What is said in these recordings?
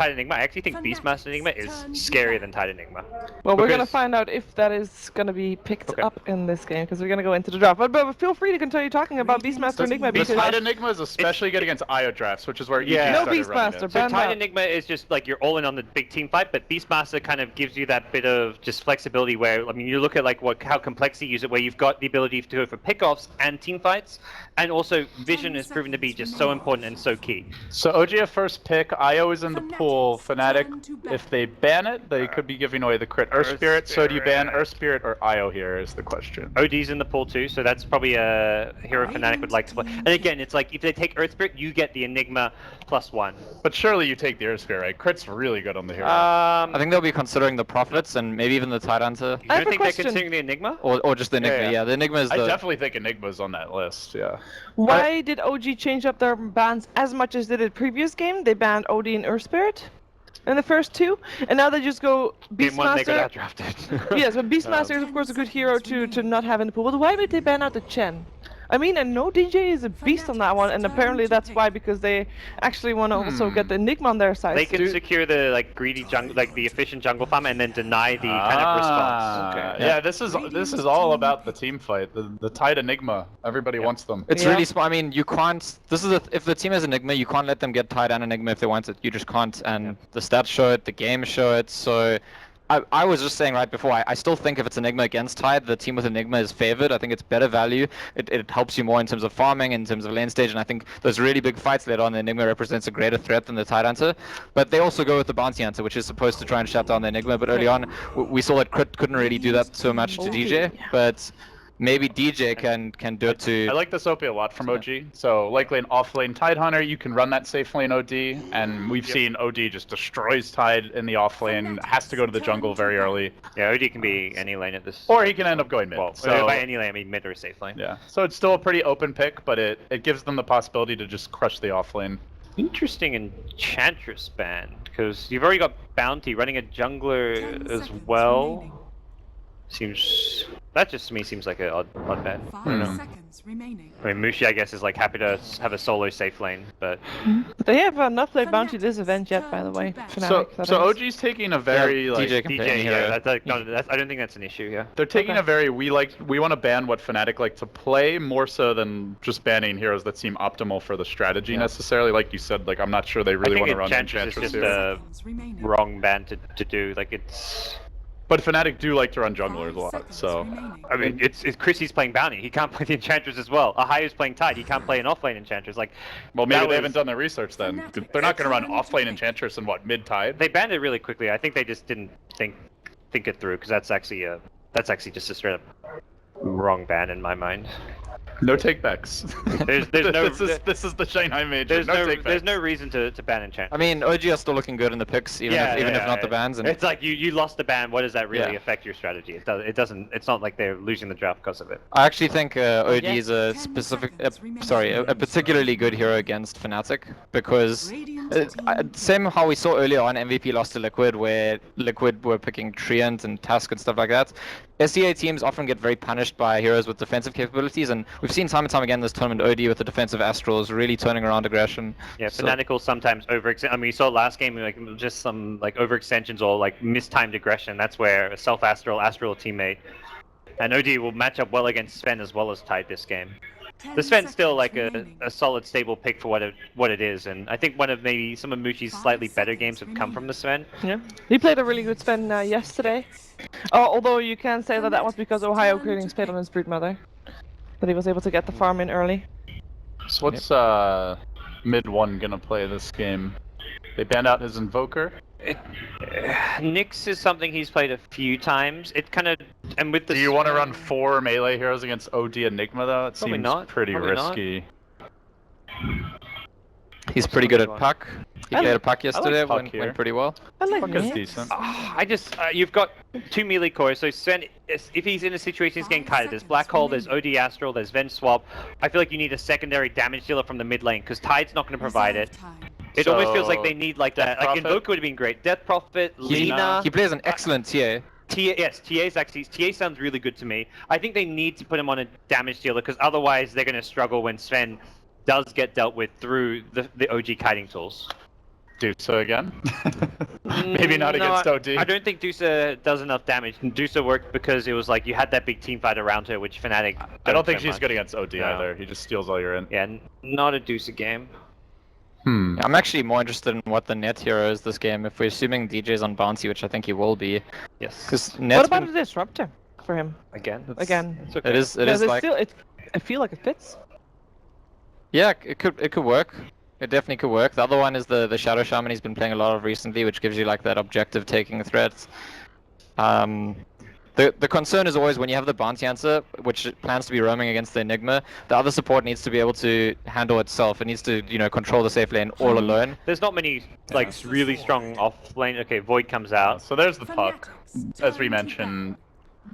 Tide Enigma. I actually think Beastmaster Enigma is scarier than Tide Enigma. Well, we're gonna find out if that is gonna be picked up in this game because we're gonna go into the draft. But feel free to continue talking about Beastmaster Enigma because Tide Enigma is especially good against IO drafts, which is where EG no started running Beastmaster. it. So Tide Enigma is just like you're all in on the big team fight, but Beastmaster kind of gives you that bit of just flexibility where, I mean, you look at like how complex you use it, where you've got the ability to go for pickoffs and team fights, and also vision is proven to be just so important and so key. So OG first pick, IO is in the pool, Fnatic, if they ban it, they could be giving away the crit Earth Spirit, so do you ban Earth Spirit or IO here is the question. OD's in the pool too, so that's probably a hero Fnatic would like to play. And again, it's like if they take Earth Spirit, you get the Enigma +1. But surely you take the Earth Spirit, right? Crit's really good on the hero. I think they'll be considering the Prophets and maybe even the Tide Hunter. You don't think they're considering the Enigma? Or just the Enigma, yeah. The Enigma is I definitely think Enigma's on that list, yeah. Why did OG change up their bans as much as they did previous game? They banned OD and Earth Spirit in the first two, and now they just go Beastmaster. Game 1 they got drafted. Yes, but Beastmaster is of course a good hero to not have in the pool. But why would they ban out the Chen? I mean, I know DJ is a beast on that one, and apparently that's why, because they actually want to also get the Enigma on their side. They can secure the like greedy jungle, like the efficient jungle farm, and then deny the kind of response. Okay. Yeah, this is all about the team fight. The Tide Enigma, everybody wants them. It's really smart. I mean, you can't. This is if the team has Enigma, you can't let them get Tide and Enigma if they want it. You just can't, and the stats show it, the game show it. So. I was just saying right before, I still think if it's Enigma against Tide, the team with Enigma is favored. I think it's better value. It helps you more in terms of farming, in terms of lane stage, and I think those really big fights later on, the Enigma represents a greater threat than the Tide Hunter. But they also go with the Bounty Hunter, which is supposed to try and shut down the Enigma, but early on, we saw that Crit couldn't really do that so much to DJ, but maybe DJ can do it to... I like this OP a lot from OG. So likely an off-lane Tide Hunter, you can run that safe lane OD, and we've seen OD just destroys Tide in the off-lane, has to go to the jungle very early. Yeah, OD can be any lane at this... Or he can end up going mid. Well, so by any lane, I mean mid or safe lane. Yeah, so it's still a pretty open pick, but it gives them the possibility to just crush the off-lane. Interesting Enchantress ban, because you've already got Bounty running a jungler as well. Seems... That just to me seems like an odd ban. 5 seconds remaining. I mean, Mushi, I guess, is like happy to have a solo safe lane, but... They have not played Bounty this event yet, by the way. Fnatic, so OG's taking a very DJ, yeah, I don't think that's an issue, yeah. They're taking a very, we want to ban what Fnatic like to play, more so than just banning heroes that seem optimal for the strategy necessarily. Like you said, like I'm not sure they really want to run Enchantress here. I think Enchantress is just a wrong ban to do, like it's... But Fnatic do like to run junglers a lot, so... I mean, it's Chrissy's playing Bounty, he can't play the Enchantress as well. Ahaya's playing Tide, he can't play an offlane Enchantress, like... Well, maybe they haven't done their research then. They're not going to run offlane Enchantress in, what, mid-Tide? They banned it really quickly, I think they just didn't think it through, because that's actually just a straight up wrong ban in my mind. No takebacks. This is the Shanghai Major. There's no reason to ban Enchant. I mean, OG are still looking good in the picks, even if not the bans. And it's like you lost the ban. What does that really affect your strategy? It doesn't. It's not like they're losing the draft because of it. I actually think OG is a particularly good hero against Fnatic because same how we saw earlier on MVP lost to Liquid, where Liquid were picking Treant and Tusk and stuff like that. SEA teams often get very punished by heroes with defensive capabilities, and we've seen time and time again this tournament OD with the defensive Astrals really turning around aggression. Yeah, Fnatic will sometimes overextend. I mean, you saw last game, like just some like overextensions or like mistimed aggression. That's where a self-Astral teammate, and OD will match up well against Sven as well as Tide this game. The Sven's still like a solid, stable pick for what it is, and I think one of maybe some of Mushi's slightly better games have come from the Sven. Yeah, he played a really good Sven yesterday. Although you can say that was because Ohio Greetings played on his Broodmother, that he was able to get the farm in early. So what's mid one gonna play this game? They banned out his Invoker. Nyx is something he's played a few times. It kind of and with the. Do you want to run 4 melee heroes against OD Enigma though? It seems pretty risky. He's pretty good at puck. He played a puck yesterday, went pretty well. I like puck is decent. I just you've got 2 melee cores, so Sven, if he's in a situation he's getting kited, there's Black Hole, there's OD Astral, there's Ven Swap. I feel like you need a secondary damage dealer from the mid lane because Tide's not going to provide it. It almost feels like they need like that. Like Invoker would have been great. Death Prophet, Lina. He plays an excellent TA. Yes, TA sounds really good to me. I think they need to put him on a damage dealer because otherwise they're going to struggle when Sven does get dealt with through the OG kiting tools. Dusa again. Maybe not No, against OD. I don't think Dusa does enough damage. Dusa worked because it was like you had that big team fight around her, which Fnatic. I don't think so she's much. good against OD No. either. He just steals all your in. Yeah, not a Dusa game. I'm actually more interested in what the net hero is this game. If we're assuming DJ's on bounty, which I think he will be, Yes. because What net's about been, a disruptor for him? Again. Again. It's okay. it is Because like I feel like it fits. yeah, it could work. It definitely could work. The other one is the Shadow Shaman he's been playing a lot of recently, which gives you like that objective taking threats. The concern is always when you have the bounty answer, which plans to be roaming against the Enigma, the other support needs to be able to handle itself. It needs to, control the safe lane all alone. There's not many like really strong off lane. Okay, Void comes out. So there's the puck. As we mentioned,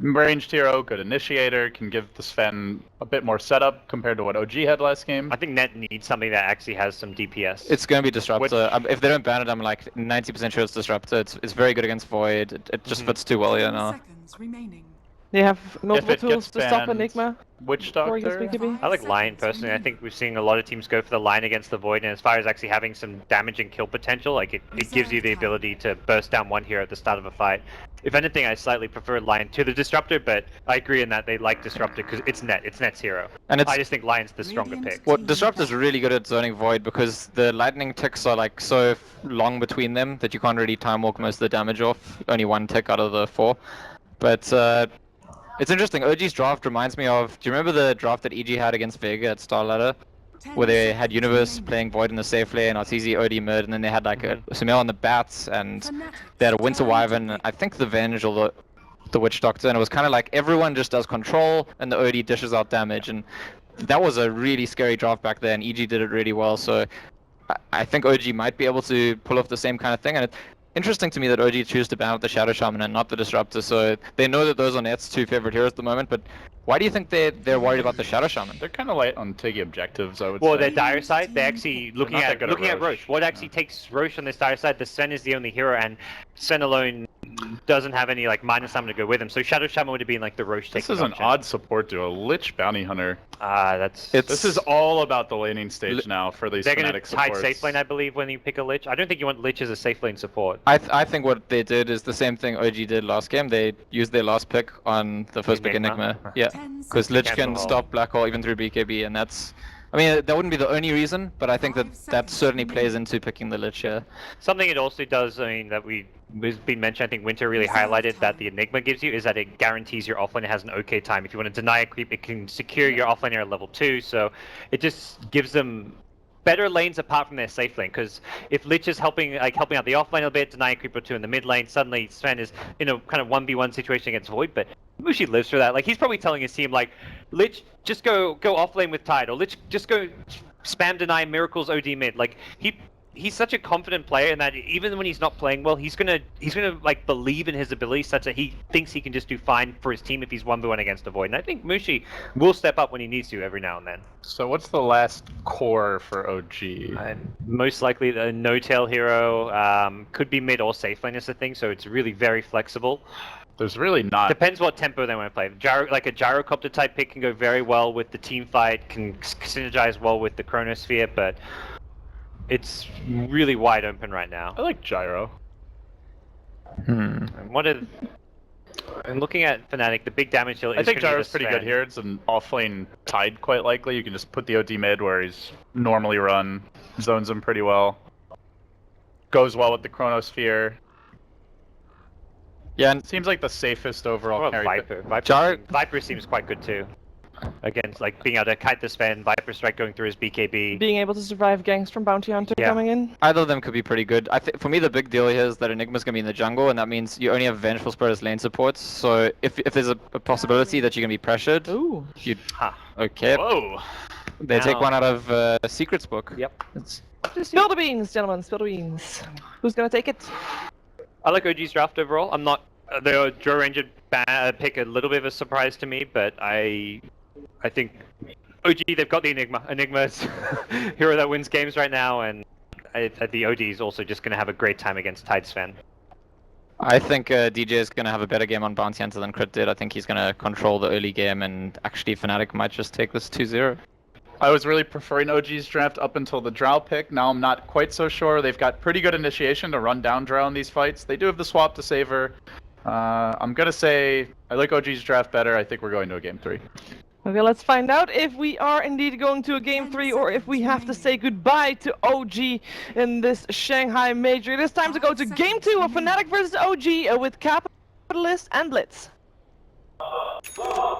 ranged hero, good initiator, can give the Sven a bit more setup compared to what OG had last game. I think Net needs something that actually has some DPS. It's going to be Disruptor. If they don't ban it, I'm like 90% sure it's Disruptor. It's very good against Void. It just fits too well, Seconds remaining. They have multiple it tools gets to stop banned, Enigma. Witch Before he gets Doctor. BKB. I like Lion personally. I think we're seeing a lot of teams go for the Lion against the Void, and as far as actually having some damage and kill potential, like it gives you the ability to burst down one hero at the start of a fight. If anything, I slightly prefer Lion to the Disruptor, but I agree in that they like Disruptor because it's Net's hero. And it's I just think Lion's the stronger pick. well, Disruptor's really good at zoning Void because the lightning ticks are like so long between them that you can't really time walk most of the damage off. Only one tick out of the 4. But it's interesting. OG's draft reminds me of. Do you remember the draft that EG had against Vega at Star Ladder, where they had Universe playing Void in the safe lane, Arteezy OD mid, and then they had like a Sumail on the bats, and they had a Winter Wyvern, I think the Venge or the Witch Doctor, and it was kind of like everyone just does control, and the OD dishes out damage, and that was a really scary draft back then. EG did it really well, so I think OG might be able to pull off the same kind of thing, and it's interesting to me that OG choose to ban out the Shadow Shaman and not the Disruptor, so they know that those are Net's 2 favorite heroes at the moment, but why do you think they're worried about the Shadow Shaman? They're kind of light on taking objectives, I would say. Well, their dire side, they're actually looking not at that good at looking at Roche. Roche. What actually takes Roche on this dire side? The Sven is the only hero, and Sven alone doesn't have any like minus summon to go with him. So Shadow Shaman would have been like the Roche taking. This is an option. odd support duo. Lich Bounty Hunter. That's. This is all about the laning stage now for these They're going to Fnatic tide supports. safe lane, I believe, when you pick a Lich. I don't think you want Lich as a safe lane support. I think what they did is the same thing OG did last game. They used their last pick on the first pick Enigma. Enigma. Yeah, because Lich can stop Black Hole even through BKB, and that's. I mean, that wouldn't be the only reason, but I think that certainly plays into picking the Lich here. Something it also does, I mean, that has been mentioned, I think Winter really highlighted that the Enigma gives you, is that it guarantees your offlaner has an okay time. If you want to deny a creep, it can secure your offlaner at level 2, so it just gives them better lanes apart from their safe lane, because if Lich is helping out the offlane a bit, denying a creep or 2 in the mid lane, suddenly Sven is in a kind of 1v1 situation against Void, but Mushi lives through that. Like, he's probably telling his team, like, Lich, just go offlane with Tide, or Lich, just go spam deny Miracle's OD mid. Like, he's such a confident player in that even when he's not playing well, he's gonna like believe in his ability such that he thinks he can just do fine for his team if he's 1v1 against a Void. And I think Mushi will step up when he needs to every now and then. So what's the last core for OG? Most likely the no-tail hero, could be mid or safe lane is the thing, so it's really very flexible. There's really not. Depends what tempo they want to play. Like a gyrocopter type pick can go very well with the team fight, can synergize well with the Chronosphere, but it's really wide open right now. I like Gyro. And looking at Fnatic, the big damage deal is I think gonna be Gyro's the pretty Sven. good here. It's an offlane Tide quite likely. You can just put the OD mid where he's normally run. Zones him pretty well. Goes well with the Chronosphere. Yeah, and Seems like the safest overall What about carry. Viper? Viper seems quite good too. Against like being able to kite the Sven, Viper Strike going through his BKB. Being able to survive ganks from Bounty Hunter Yeah. coming in. either of them could be pretty good. I think for me the big deal here is that Enigma's gonna be in the jungle, and that means you only have Vengeful Spirit as lane supports. So if there's a possibility that you're gonna be pressured, Ooh. you Ha. okay? Whoa! They take Now- one out of Secrets book. Yep. It's, Spill the beans, gentlemen, spill the beans. Who's gonna take it? I like OG's draft overall. I'm not the Joe Ranger pick a little bit of a surprise to me, but I think OG, they've got the Enigma. Enigma's hero that wins games right now, and the OD is also just going to have a great time against Tide Sven. I think DJ is gonna have a better game on Bounty Hunter than Crit did. I think he's gonna control the early game, and actually Fnatic might just take this 2-0. I was really preferring OG's draft up until the Drow pick. Now I'm not quite so sure. They've got pretty good initiation to run down Drow in these fights. They do have the swap to save her. I'm going to say I like OG's draft better. I think we're going to a game 3. Okay, let's find out if we are indeed going to a game 3 or if we have to say goodbye to OG in this Shanghai Major. It is time to go to game 2 of Fnatic versus OG with Capitalist and Blitz.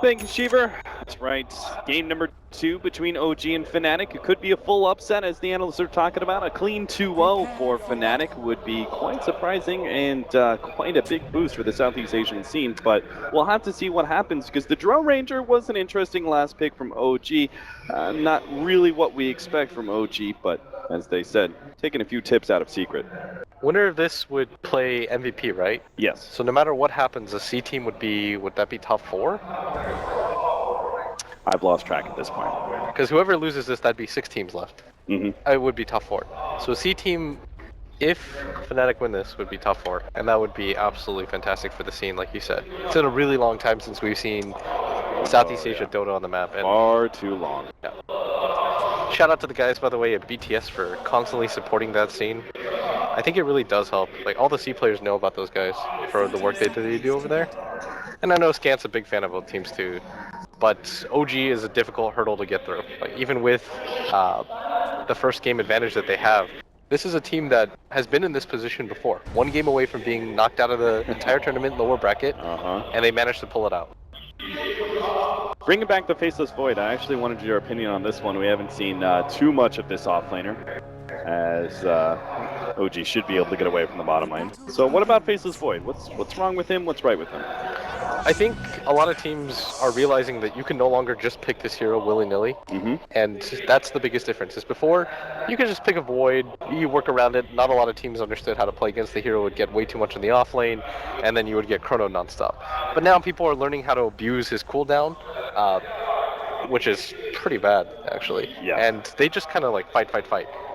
Thank you, Shiver. That's right. Game number 2 between OG and Fnatic. It could be a full upset, as the analysts are talking about. A clean 2-0 for Fnatic would be quite surprising and quite a big boost for the Southeast Asian scene. But we'll have to see what happens, because the Drone Ranger was an interesting last pick from OG. Not really what we expect from OG, but as they said, taking a few tips out of Secret. Winner of this would play MVP, right? Yes. So no matter what happens, the C team would that be top 4? I've lost track at this point. Because whoever loses this, that'd be 6 teams left. It would be top 4. So C team, if Fnatic win this, would be top 4. And that would be absolutely fantastic for the scene, like you said. It's been a really long time since we've seen Southeast Asia Dota on the map. And far too long. Yeah. Shout out to the guys, by the way, at BTS for constantly supporting that scene. I think it really does help. Like, all the C players know about those guys for the work that they do over there. And I know Scant's a big fan of both teams too. But OG is a difficult hurdle to get through. Like, even with the first game advantage that they have, this is a team that has been in this position before. 1 game away from being knocked out of the entire tournament lower bracket, and they managed to pull it out. Bringing back the Faceless Void, I actually wanted your opinion on this one. We haven't seen too much of this offlaner, as OG should be able to get away from the bottom lane. So what about Faceless Void? What's wrong with him? What's right with him? I think a lot of teams are realizing that you can no longer just pick this hero willy-nilly, and that's the biggest difference. Is before, you could just pick a Void, you work around it. Not a lot of teams understood how to play against the hero. Would get way too much in the off lane, and then you would get Chrono nonstop. But now people are learning how to abuse his cooldown, which is pretty bad, actually. Yeah. And they just kind of like fight.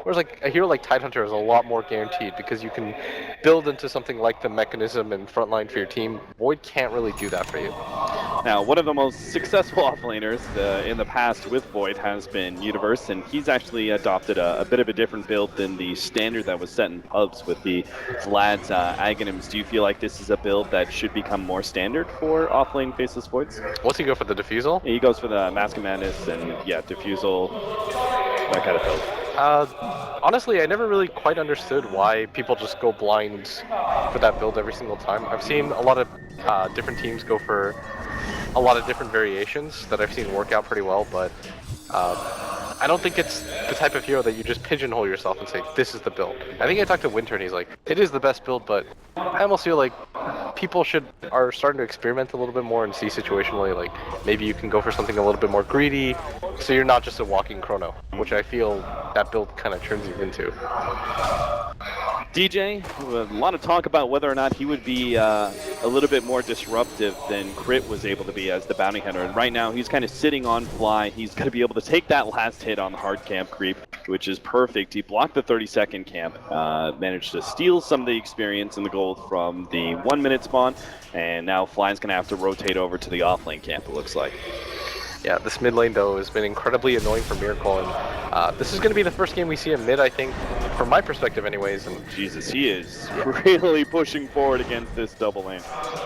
Whereas like a hero like Tidehunter is a lot more guaranteed because you can build into something like the mechanism and frontline for your team. Void can't really do that for you. Now, one of the most successful offlaners in the past with Void has been Universe, and he's actually adopted a bit of a different build than the standard that was set in pubs with the Vlad's Aghanims. Do you feel like this is a build that should become more standard for offlane Faceless Voids? What's he go for, the Diffusal? He goes for the Mask of Madness and, yeah, Diffusal, that kind of build. Honestly, I never really quite understood why people just go blind for that build every single time. I've seen a lot of different teams go for a lot of different variations that I've seen work out pretty well, but I don't think it's the type of hero that you just pigeonhole yourself and say, this is the build. I think I talked to Winter and he's like, it is the best build, but I almost feel like people are starting to experiment a little bit more and see situationally, like maybe you can go for something a little bit more greedy, so you're not just a walking Chrono, which I feel that build kind of turns you into. DJ, a lot of talk about whether or not he would be a little bit more disruptive than Crit was able to be as the bounty hunter. And right now, he's kind of sitting on fly. He's going to be able to take that last hit on the hard camp creep, which is perfect. He blocked the 30-second camp, managed to steal some of the experience and the gold from the 1-minute spawn, and now Fly's going to have to rotate over to the offlane camp, it looks like. Yeah, this mid lane, though, has been incredibly annoying for Miracle, and this is going to be the first game we see him mid, I think, from my perspective anyways. And Jesus, he is really pushing forward against this double lane.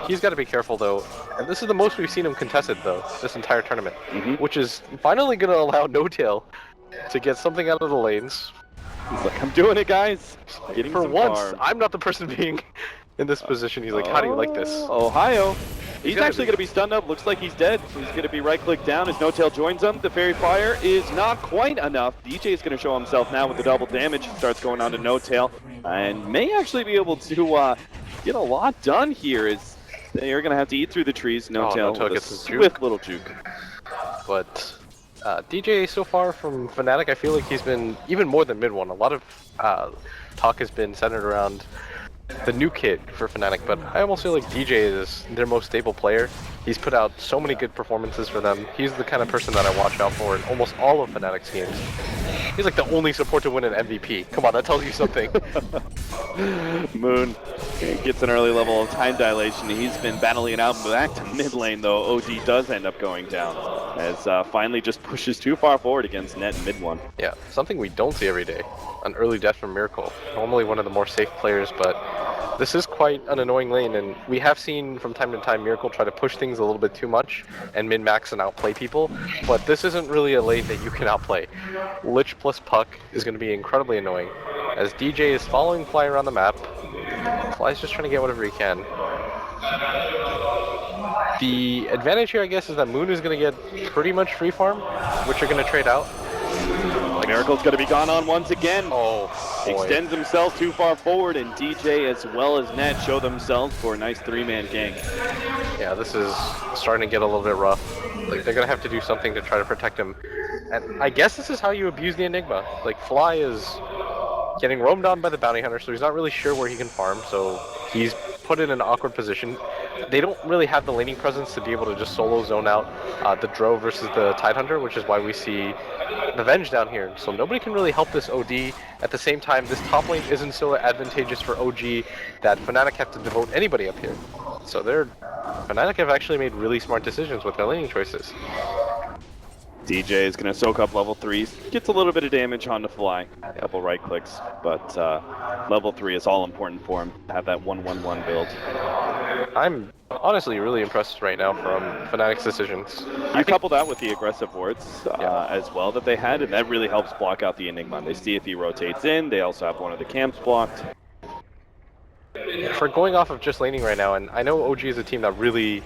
He's got to be careful, though, and this is the most we've seen him contested, though, this entire tournament, which is finally going to allow No-Tail to get something out of the lanes. He's like, I'm doing it, guys. Getting for some once, farm. I'm not the person being in this position. He's like, how do you like this? Ohio. He's actually going to be stunned up. Looks like he's dead. He's going to be right-click down as No-Tail joins him. The Fairy Fire is not quite enough. DJ is going to show himself now with the double damage. Starts going on to No-Tail and may actually be able to get a lot done here as they are going to have to eat through the trees. No-Tail with a swift little juke. But DJ so far from Fnatic, I feel like he's been even more than mid one. A lot of talk has been centered around the new kid for Fnatic, but I almost feel like DJ is their most stable player. He's put out so many good performances for them. He's the kind of person that I watch out for in almost all of Fnatic's games. He's like the only support to win an MVP. Come on, that tells you something. Moon gets an early level of time dilation. He's been battling it out back to mid lane, though. OD does end up going down. as finally just pushes too far forward against net mid one. Yeah, something we don't see every day. An early death from Miracle. Normally one of the more safe players, but this is quite an annoying lane, and we have seen from time to time Miracle try to push things a little bit too much and min-max and outplay people, but this isn't really a lane that you can outplay. Lich plus Puck is going to be incredibly annoying, as DJ is following Fly around the map. Fly's just trying to get whatever he can. The advantage here, I guess, is that Moon is going to get pretty much free farm, which you're going to trade out. Miracle's going to be gone on once again. Oh, boy. Extends himself too far forward, and DJ as well as Net show themselves for a nice 3-man gang. Yeah, this is starting to get a little bit rough. Like, they're going to have to do something to try to protect him. And I guess this is how you abuse the Enigma. Like, Fly is getting roamed on by the bounty hunter, so he's not really sure where he can farm, so he's put in an awkward position. They don't really have the laning presence to be able to just solo zone out the Drow versus the Tidehunter, which is why we see the Venge down here. So nobody can really help this OD. At the same time, this top lane isn't so advantageous for OG that Fnatic have to devote anybody up here. So Fnatic have actually made really smart decisions with their laning choices. DJ is going to soak up level 3s, gets a little bit of damage on the Fly, a couple right clicks, but level 3 is all important for him to have that 1-1-1 build. I'm honestly really impressed right now from Fnatic's decisions. You couple that with the aggressive wards as well that they had, and that really helps block out the Enigma. They see if he rotates in, they also have one of the camps blocked. For going off of just laning right now, and I know OG is a team that really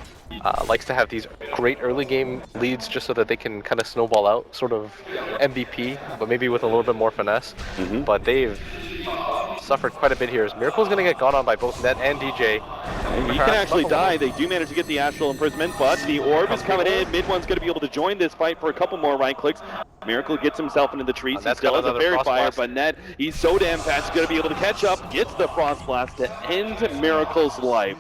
likes to have these great early game leads just so that they can kind of snowball out, sort of MVP, but maybe with a little bit more finesse. But they've suffered quite a bit here. As Miracle's going to get gone on by both Net and DJ. And he can actually die. They do manage to get the Astral Imprisonment, but the Orb is coming in. Mid one's going to be able to join this fight for a couple more right clicks. Miracle gets himself into the trees. He still has a Fairy Fire, but Net, he's so damn fast, he's going to be able to catch up, gets the Frost Blast to end Miracle's life.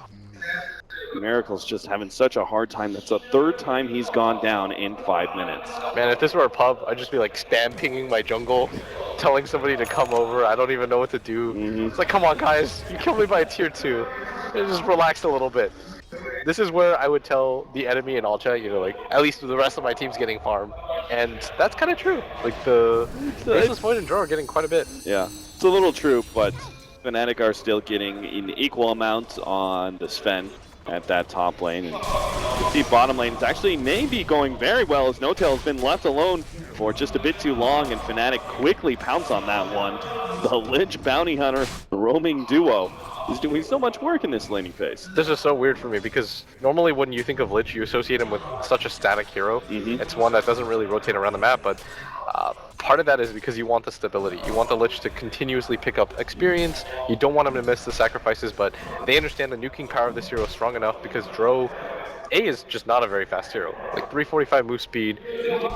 Miracle's just having such a hard time. That's the third time he's gone down in 5 minutes. Man, if this were a pub, I'd just be like spam pinging my jungle, telling somebody to come over. I don't even know what to do. It's like, come on guys, you killed me by a tier 2. Just relax a little bit. This is where I would tell the enemy in all chat, you know, like, at least the rest of my team's getting farm. And that's kind of true. Like, the Faceless Void and Draw are getting quite a bit. Yeah, it's a little true, but Fnatic are still getting an equal amount on the Sven at that top lane. And you see bottom lane is actually maybe going very well as No-Tail has been left alone for just a bit too long, and Fnatic quickly pounce on that one. The Lich Bounty Hunter roaming duo is doing so much work in this laning phase. This is so weird for me because normally when you think of Lich, you associate him with such a static hero. It's one that doesn't really rotate around the map, but part of that is because you want the stability. You want the Lich to continuously pick up experience. You don't want him to miss the sacrifices, but they understand the nuking power of this hero is strong enough because Dro, A, is just not a very fast hero. Like 345 move speed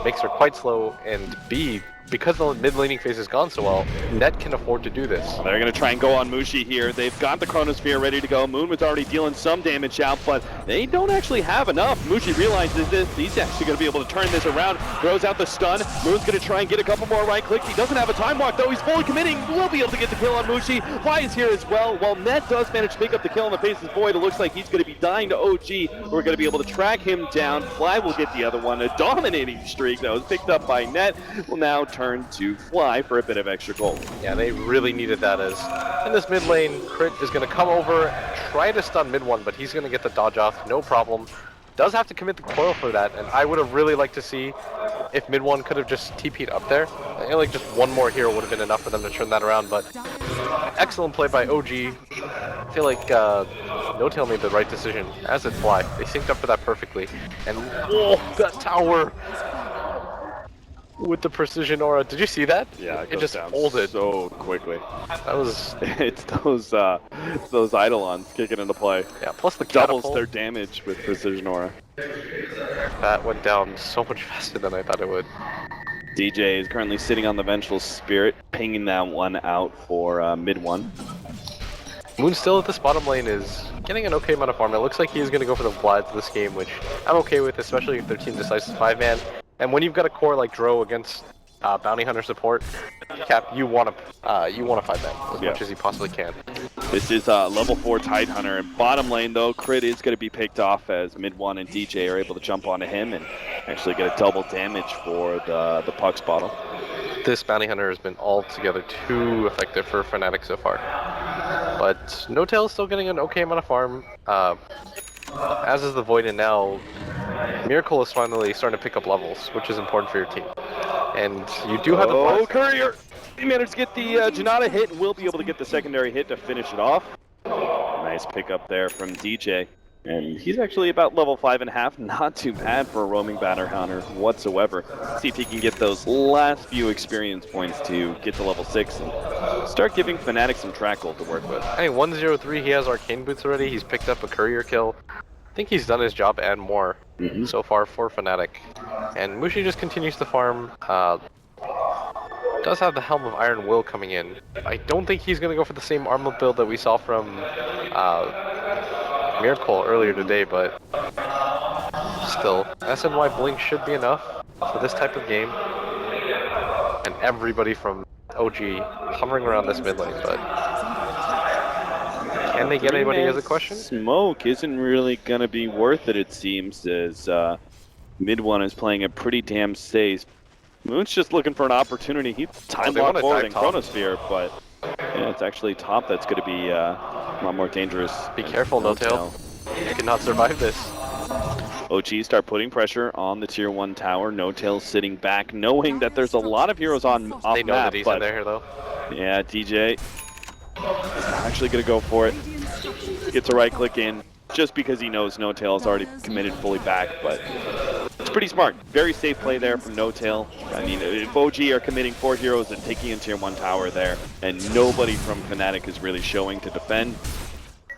makes her quite slow, and B, because the mid laning phase has gone so well, Net can afford to do this. They're going to try and go on Mushi here. They've got the Chronosphere ready to go. Moon was already dealing some damage out, but they don't actually have enough. Mushi realizes this. He's actually going to be able to turn this around. Throws out the stun. Moon's going to try and get a couple more right clicks. He doesn't have a time walk, though. He's fully committing. Will be able to get the kill on Mushi. Fly is here as well. While Net does manage to pick up the kill on the Faceless Void, it looks like he's going to be dying to OG. We're going to be able to track him down. Fly will get the other one. A dominating streak that was picked up by Net will now turn to Fly for a bit of extra gold. Yeah, they really needed that, as in this mid lane, Crit is going to come over and try to stun mid one, but he's going to get the dodge off, no problem. Does have to commit the coil for that, and I would have really liked to see if mid one could have just TP'd up there. I feel like just one more hero would have been enough for them to turn that around, but excellent play by OG. I feel like No-Tail made the right decision, as did Fly. They synced up for that perfectly, and whoa, that tower! With the precision aura, did you see that? Yeah, it just folded so quickly. That was it's those Eidolons kicking into play. Yeah, plus the doubles catapult. their damage with precision aura. That went down so much faster than I thought it would. DJ is currently sitting on the Vengeful Spirit, pinging that one out for mid one. Moon still at this bottom lane is getting an okay amount of farm. It looks like he's going to go for the Vlads this game, which I'm okay with, especially if their team decides to 5-man. And when you've got a core like Dro against bounty hunter support, Cap, you want to fight that as much as you possibly can. This is level 4 Tidehunter. And bottom lane, though, Crit is going to be picked off as mid-1 and DJ are able to jump onto him and actually get a double damage for the Puck's bottle. This bounty hunter has been altogether too effective for Fnatic so far. But No Tail is still getting an okay amount of farm, as is the Void, and now Miracle is finally starting to pick up levels, which is important for your team. And you do have the Courier! He managed to get the Janata hit and will be able to get the secondary hit to finish it off. Nice pickup there from DJ. And he's actually about level 5.5, not too bad for a roaming batter hunter whatsoever. See if he can get those last few experience points to get to level 6 and start giving Fnatic some track gold to work with. Hey, 103, he has Arcane Boots already, he's picked up a Courier kill. I think he's done his job and more so far for Fnatic. And Mushi just continues to farm. Does have the Helm of Iron Will coming in. I don't think he's going to go for the same armlet build that we saw from Miracle earlier today, but still, SNY Blink should be enough for this type of game. And everybody from OG hovering around this mid lane, but can they get anybody as a question? Smoke isn't really going to be worth it seems, as mid-1 is playing a pretty damn safe. Moon's just looking for an opportunity. He time locked forward in Chronosphere, but yeah, it's actually top that's going to be a lot more dangerous. Be careful, No Tail. You cannot survive this. OG start putting pressure on the tier 1 tower. No Tail sitting back, knowing that there's a lot of heroes on off They know map, that he's but in there though. yeah, DJ is actually going to go for it. Gets a right click in just because he knows No Tail is already committed fully back, but it's pretty smart. Very safe play there from No Tail. I mean, if OG are committing 4 heroes and taking in tier 1 tower there, and nobody from Fnatic is really showing to defend,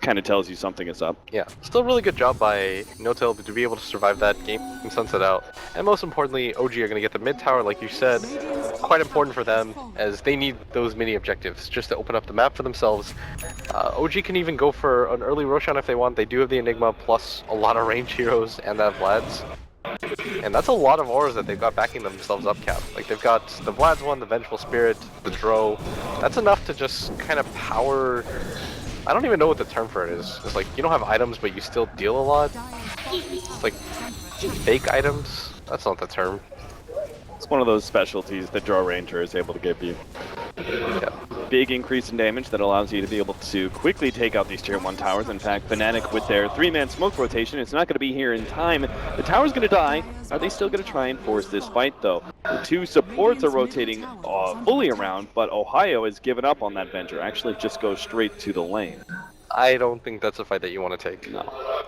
kind of tells you something is up. Yeah, still really good job by No Tail to be able to survive that game and sunset out. And most importantly, OG are going to get the mid tower, like you said. Quite important for them, as they need those mini objectives just to open up the map for themselves. OG can even go for an early Roshan if they want. They do have the Enigma plus a lot of range heroes and that Vlad's. And that's a lot of auras that they've got backing themselves up, Cap. Like, they've got the Vlad's one, the Vengeful Spirit, the Dro. That's enough to just kind of power... I don't even know what the term for it is. It's like, you don't have items, but you still deal a lot. It's like, fake items? That's not the term. It's one of those specialties that Draw Ranger is able to give you. Yeah. Big increase in damage that allows you to be able to quickly take out these tier 1 towers. In fact, Fnatic with their 3-man smoke rotation, it's not going to be here in time. The tower's going to die. Are they still going to try and force this fight, though? The 2 supports are rotating fully around, but Ohio has given up on that venture. Actually just goes straight to the lane. I don't think that's a fight that you want to take. No.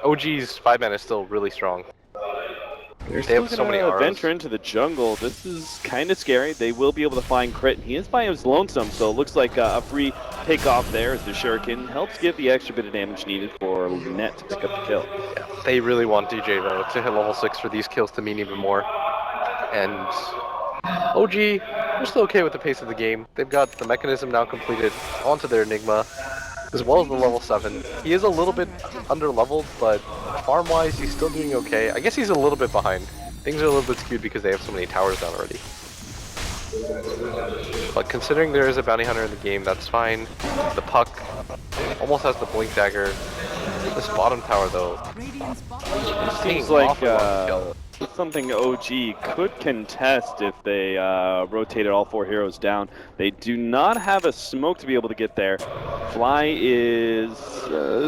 OG's 5-man is still really strong. They're They have still so many gonna auras. venture into the jungle. This is kind of scary. They will be able to find Crit. He is by his lonesome, so it looks like a free takeoff there as the Shuriken helps give the extra bit of damage needed for Net to pick up the kill. Yeah, they really want DJ though to hit level 6 for these kills to mean even more. And OG, they're still okay with the pace of the game. They've got the mechanism now completed onto their Enigma, as well as the level 7. He is a little bit under-leveled, but farm-wise, he's still doing okay. I guess he's a little bit behind. Things are a little bit skewed because they have so many towers down already. But considering there is a bounty hunter in the game, that's fine. The Puck almost has the Blink Dagger. This bottom tower, though, Seems like something OG could contest if they rotated all 4 heroes down. They do not have a smoke to be able to get there. Fly is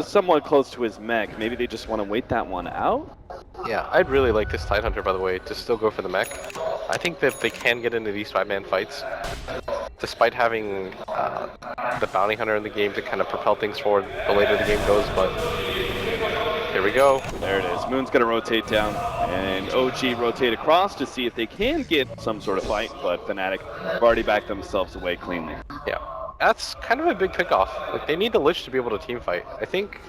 somewhat close to his mech. Maybe they just want to wait that one out? Yeah, I'd really like this Tidehunter, by the way, to still go for the mech. I think that they can get into these 5-man fights, despite having the bounty hunter in the game to kind of propel things forward the later the game goes, but here we go. There it is. Moon's going to rotate down, and OG rotate across to see if they can get some sort of fight, but Fnatic have already backed themselves away cleanly. Yeah, that's kind of a big pickoff. Like, they need the Lich to be able to team fight. I think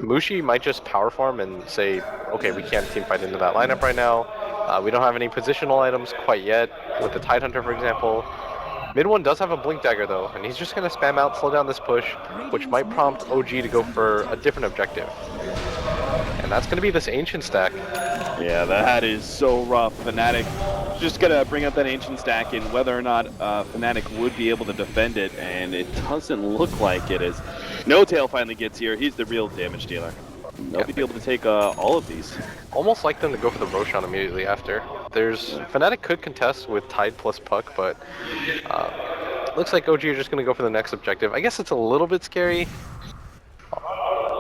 Mushi might just power farm and say, okay, we can't team fight into that lineup right now. We don't have any positional items quite yet, with the Tidehunter, for example. Mid one does have a Blink Dagger though, and he's just going to spam out, slow down this push, which might prompt OG to go for a different objective. And that's going to be this Ancient stack. Yeah, that is so rough. Fnatic just gonna bring up that ancient stack and whether or not Fnatic would be able to defend it, and it doesn't look like it is. No Tail finally gets here. He's the real damage dealer. They'll be able to take all of these. Almost like them to go for the Roshan immediately after. Fnatic could contest with Tide plus Puck, but looks like OG are just going to go for the next objective. I guess it's a little bit scary.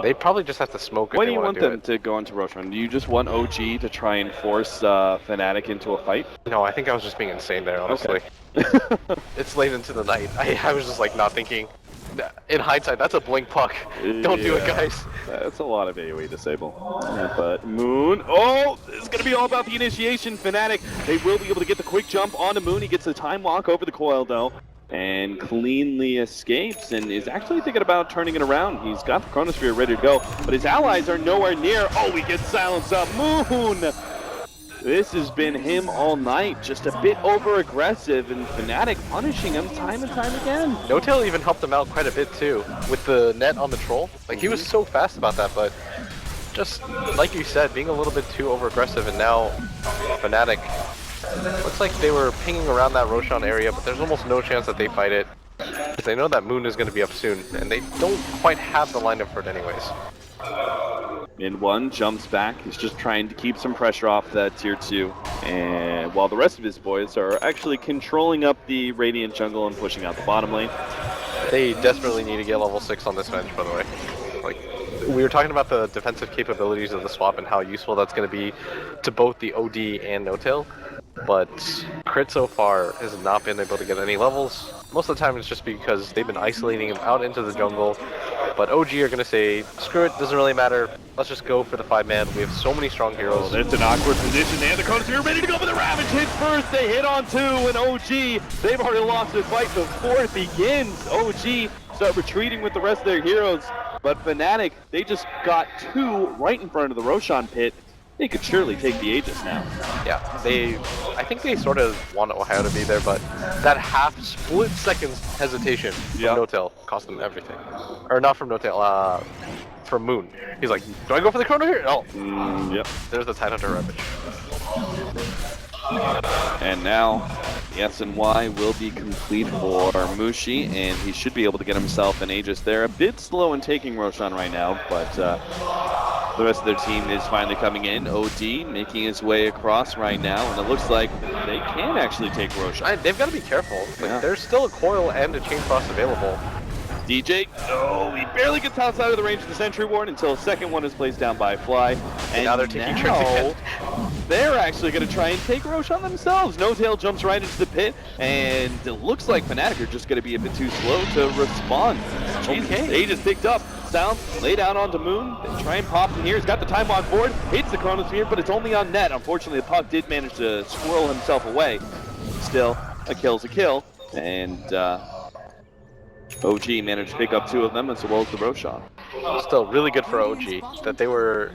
They probably just have to smoke if Why they do you want do them to go into Roshan? Do you just want OG to try and force Fnatic into a fight? No, I think I was just being insane there, honestly. Okay. It's late into the night. I was just like not thinking. In hindsight, that's a blink puck. Don't do it, guys. That's a lot of AoE disable. But Moon, oh, it's going to be all about the initiation. Fnatic, they will be able to get the quick jump onto Moon. He gets the time walk over the coil, though, and cleanly escapes and is actually thinking about turning it around. He's got the Chronosphere ready to go, but his allies are nowhere near. Oh, he gets silenced up. Moon! This has been him all night, just a bit over-aggressive, and Fnatic punishing him time and time again. No Tail even helped him out quite a bit too, with the net on the troll. Like, he was so fast about that, but just, like you said, being a little bit too over-aggressive, and now Fnatic, looks like they were pinging around that Roshan area, but there's almost no chance that they fight it, because they know that Moon is going to be up soon, and they don't quite have the lineup for it anyways. In one, jumps back. He's just trying to keep some pressure off that tier 2. And while the rest of his boys are actually controlling up the Radiant jungle and pushing out the bottom lane. They desperately need to get level 6 on this bench, by the way. Like, we were talking about the defensive capabilities of the swap and how useful that's going to be to both the OD and No Tail. But Crit so far has not been able to get any levels. Most of the time it's just because they've been isolating him out into the jungle. But OG are going to say, screw it, doesn't really matter. Let's just go for the 5-man. We have so many strong heroes. Oh, there's an awkward position there. The Chronosphere ready to go for the Ravage. Hits first. They hit on 2. And OG, they've already lost the fight before it begins. OG start retreating with the rest of their heroes. But Fnatic, they just got 2 right in front of the Roshan pit. They could surely take the Aegis now. Yeah, I think they sort of want Ohio to be there, but that half split seconds hesitation from No Tail cost them everything. Or not from No Tail, from Moon. He's like, do I go for the Chrono here? Oh, yep. There's the Tidehunter Ravage. And now, the S&Y will be complete for Mushi, and he should be able to get himself an Aegis there. A bit slow in taking Roshan right now, but the rest of their team is finally coming in. OD making his way across right now, and it looks like they can actually take Roshan. They've got to be careful. Like, there's still a coil and a chain frost available. DJ, oh, he barely gets outside of the range of the Sentry Ward until the second one is placed down by Fly. And now they're taking tricks again. They're actually going to try and take Roshan themselves. No Tail jumps right into the pit, and it looks like Fnatic are just going to be a bit too slow to respond. Okay. They just picked up. Sounds lay down onto Moon. They try and pop him here. He's got the time on board. Hits the Chronosphere, but it's only on net. Unfortunately, the puck did manage to squirrel himself away. Still, a kill's a kill. And OG managed to pick up 2 of them, as well as the Roshan. Still really good for OG that they were.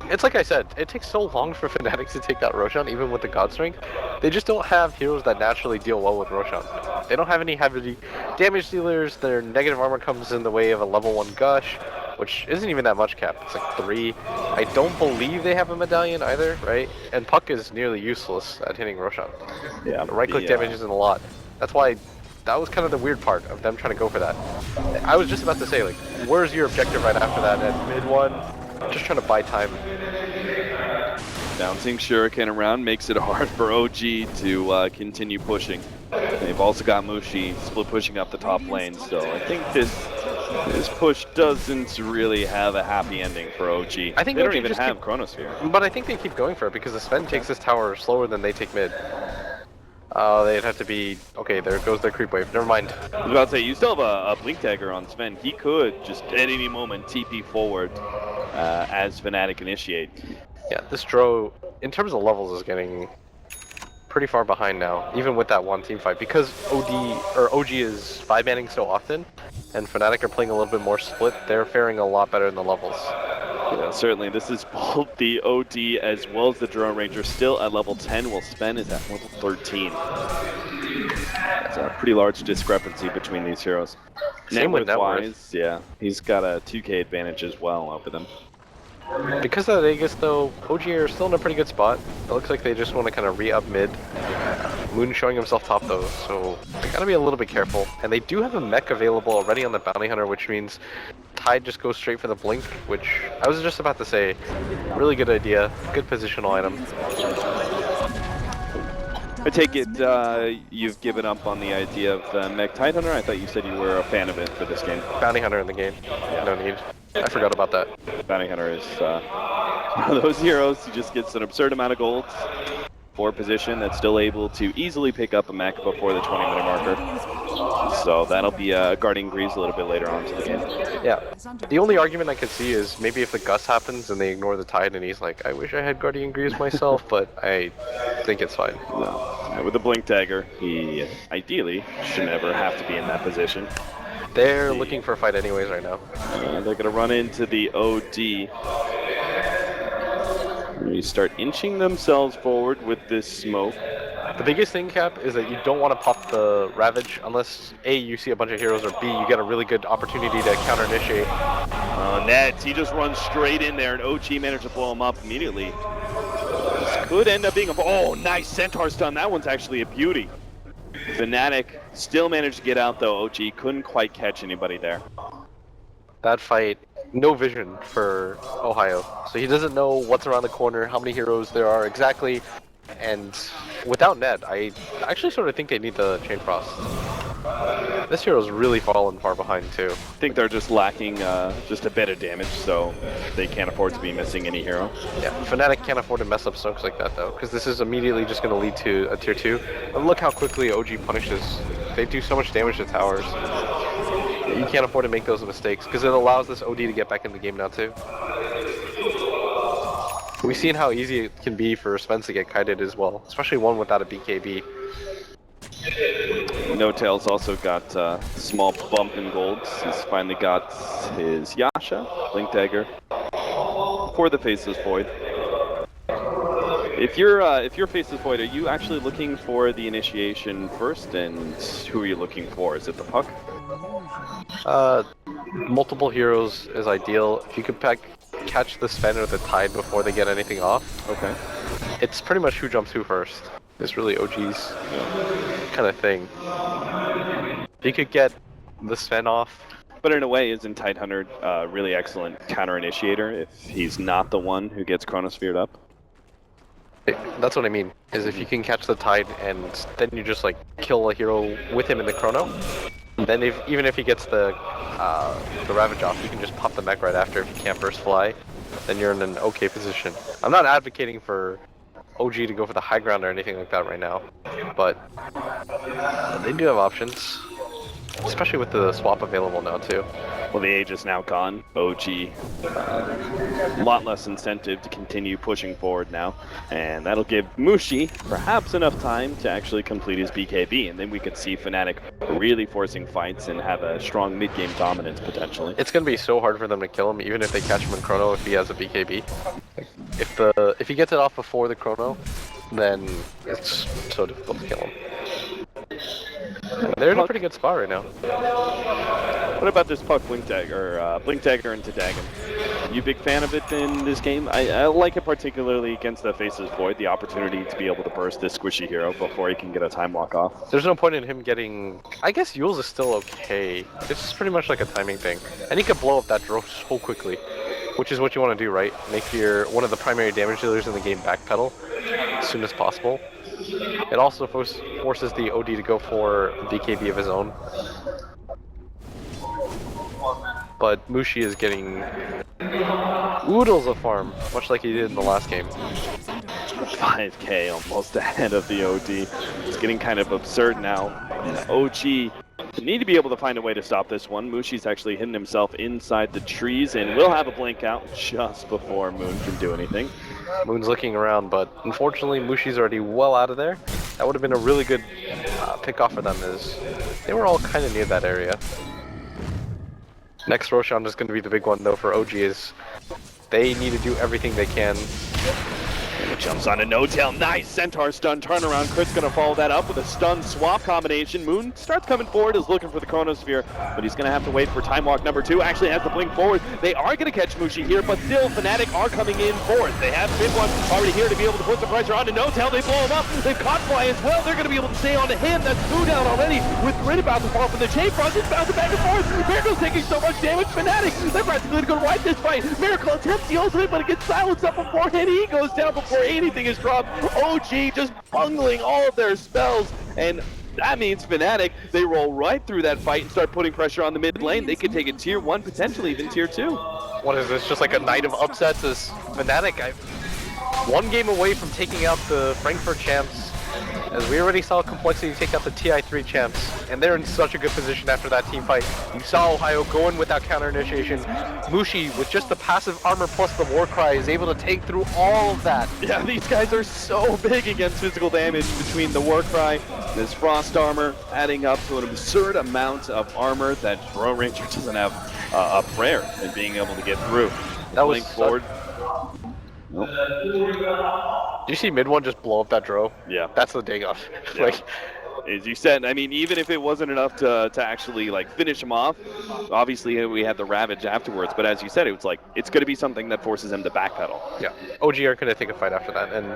It's like I said, it takes so long for Fnatic to take that Roshan, even with the God Strength. They just don't have heroes that naturally deal well with Roshan. They don't have any heavy damage dealers. Their negative armor comes in the way of a level 1 Gush, which isn't even that much cap. It's like 3. I don't believe they have a medallion either, right? And Puck is nearly useless at hitting Roshan. Yeah, the right click damage isn't a lot. That's why. That was kind of the weird part of them trying to go for that. I was just about to say, like, where's your objective right after that? At mid 1, just trying to buy time. Bouncing Shuriken around makes it hard for OG to continue pushing. They've also got Mushi split pushing up the top lane, so I think this push doesn't really have a happy ending for OG. I think they don't even have Chronosphere. But I think they keep going for it because the Sven takes this tower slower than they take mid. They'd have to be... Okay, there goes their creep wave. Never mind. I was about to say, you still have a Blink Dagger on Sven. He could just at any moment TP forward as Fnatic initiate. Yeah, this Dro, in terms of levels, is getting pretty far behind now, even with that one team fight. Because OG is 5-manning so often, and Fnatic are playing a little bit more split, they're faring a lot better in the levels. Yeah, certainly. This is both the OD as well as the Drone Ranger still at level 10, while Sven is at level 13. That's a pretty large discrepancy between these heroes. Same with net worth. Wise, yeah, he's got a 2k advantage as well over them. Because of that Aegis though, OG are still in a pretty good spot. It looks like they just want to kind of re-up mid. Moon showing himself top though, so they gotta be a little bit careful. And they do have a mech available already on the Bounty Hunter, which means Tide just goes straight for the Blink, which I was just about to say, really good idea, good positional item. I take it you've given up on the idea of Mech Tide Hunter? I thought you said you were a fan of it for this game. Bounty Hunter in the game, no need. I forgot about that. Bounty Hunter is one of those heroes who just gets an absurd amount of gold for a position that's still able to easily pick up a mech before the 20-minute marker. So that'll be Guardian Greaves a little bit later on to the game. Yeah. The only argument I could see is maybe if the Gust happens and they ignore the Tide and he's like, I wish I had Guardian Greaves myself, but I think it's fine. No. With the Blink Dagger, he ideally should never have to be in that position. They're looking for a fight anyways right now. They're going to run into the OD. They start inching themselves forward with this smoke. The biggest thing, Cap, is that you don't want to pop the Ravage unless A, you see a bunch of heroes, or B, you get a really good opportunity to counter-initiate. Neds, he just runs straight in there, and OG managed to blow him up immediately. This could end up being a... Oh, nice Centaur stun. That one's actually a beauty. Fnatic still managed to get out, though. OG couldn't quite catch anybody there. That fight, no vision for Ohio. So he doesn't know what's around the corner, how many heroes there are exactly. And without Ned, I actually sort of think they need the Chain Frost. This hero's really fallen far behind too. I think they're just lacking just a bit of damage, so they can't afford to be missing any hero. Yeah, Fnatic can't afford to mess up smokes like that though, because this is immediately just going to lead to a tier 2. And look how quickly OG punishes. They do so much damage to towers. You can't afford to make those mistakes, because it allows this OD to get back in the game now too. We've seen how easy it can be for Spence to get kited as well, especially one without a BKB. No Tails also got a small bump in golds. He's finally got his Yasha, Blink Dagger, for the Faceless Void. If you're Faceless Void, are you actually looking for the initiation first, and who are you looking for? Is it the puck? Multiple heroes is ideal. If you could catch the Sven or the Tide before they get anything off. Okay. It's pretty much who jumps who first. It's really OG's kind of thing. If you could get the Sven off. But in a way, isn't Tidehunter really excellent counter-initiator if he's not the one who gets Chronosphered up? That's what I mean, is if you can catch the Tide and then you just like kill a hero with him in the Chrono, then even if he gets the Ravage off, you can just pop the mech right after if you can't burst fly, then you're in an okay position. I'm not advocating for OG to go for the high ground or anything like that right now, but they do have options, especially with the swap available now too. Well, the age is now gone. OG, a lot less incentive to continue pushing forward now, and that'll give Mushi perhaps enough time to actually complete his BKB, and then we could see Fnatic really forcing fights and have a strong mid-game dominance potentially. It's going to be so hard for them to kill him, even if they catch him in Chrono if he has a BKB. If he gets it off before the Chrono, then it's so difficult to kill him. They're in a pretty good spot right now. What about this puck Blink Dagger into Dagon? You a big fan of it in this game? I like it particularly against the Faceless Void, the opportunity to be able to burst this squishy hero before he can get a time walk off. There's no point in him getting... I guess Yule's is still okay. It's just pretty much like a timing thing. And he can blow up that drone so quickly, which is what you want to do, right? Make one of the primary damage dealers in the game backpedal as soon as possible. It also forces the OD to go for a BKB of his own. But Mushi is getting oodles of farm, much like he did in the last game. 5k almost ahead of the OD. It's getting kind of absurd now. And OG need to be able to find a way to stop this one. Mushi's actually hidden himself inside the trees and will have a blink out just before Moon can do anything. Moon's looking around, but unfortunately Mushi's already well out of there. That would have been a really good pick off for them, as they were all kind of near that area. Next Roshan is going to be the big one though for OG, is they need to do everything they can Jumps on a no-tail, nice Centaur stun turnaround. Crit's gonna follow that up with a stun swap combination. Moon starts coming forward, is looking for the Chronosphere, but he's gonna have to wait for Time Walk number 2. Actually has to blink forward. They are gonna catch Mushi here, but still Fnatic are coming in fourth. They have Mid One already here to be able to put some pressure on to no-tail. They blow him up. They've caught Fly as well. They're gonna be able to stay on to him. That's 2 down already with Crit about to fall from the chain front. It's bouncing back and forth. Miracle's taking so much damage. Fnatic, they're practically gonna wipe this fight. Miracle attempts the ultimate, but it gets silenced up beforehand. He goes down before anything is dropped. OG just bungling all of their spells, and that means Fnatic, they roll right through that fight and start putting pressure on the mid lane. They could take it tier 1, potentially even tier 2. What is this, just like a night of upsets as Fnatic? One game away from taking out the Frankfurt champs, as we already saw Complexity take out the TI3 champs, and they're in such a good position after that team fight. You saw Ohio going without counter initiation. Mushi, with just the passive armor plus the Warcry, is able to take through all of that. Yeah, these guys are so big against physical damage between the Warcry, this Frost armor, adding up to an absurd amount of armor that Drone Ranger doesn't have a prayer in being able to get through. That was forward. Nope. Did you see Mid One just blow up that Dro? Yeah. That's the dig off. Yeah. Like, as you said, I mean, even if it wasn't enough to actually like finish him off, obviously we had the Ravage afterwards, but as you said, it was like, it's going to be something that forces him to backpedal. yeah, OG aren't going to take a fight after that, and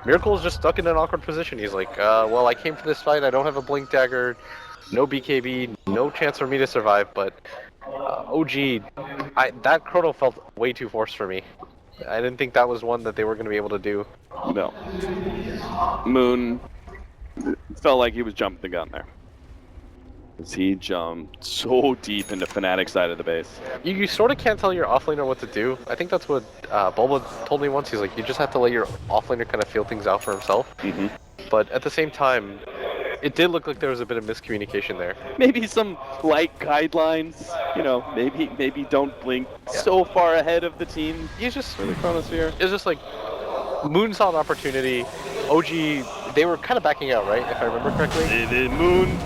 Miracle is just stuck in an awkward position. He's like, well, I came for this fight, I don't have a Blink Dagger, no BKB, no chance for me to survive, but OG, that Chrono felt way too forced for me. I didn't think that was one that they were going to be able to do. No. Moon felt like he was jumping the gun there. Because he jumped so deep into Fnatic side of the base. You sort of can't tell your offlaner what to do. I think that's what Bulba told me once. He's like, you just have to let your offlaner kind of feel things out for himself. Mm-hmm. But at the same time, it did look like there was a bit of miscommunication there. Maybe some light guidelines, you know, maybe don't blink so far ahead of the team. He's just, For the Chronosphere. it's just like, Moon saw an opportunity. OG, they were kind of backing out, right? If I remember correctly. The Moon,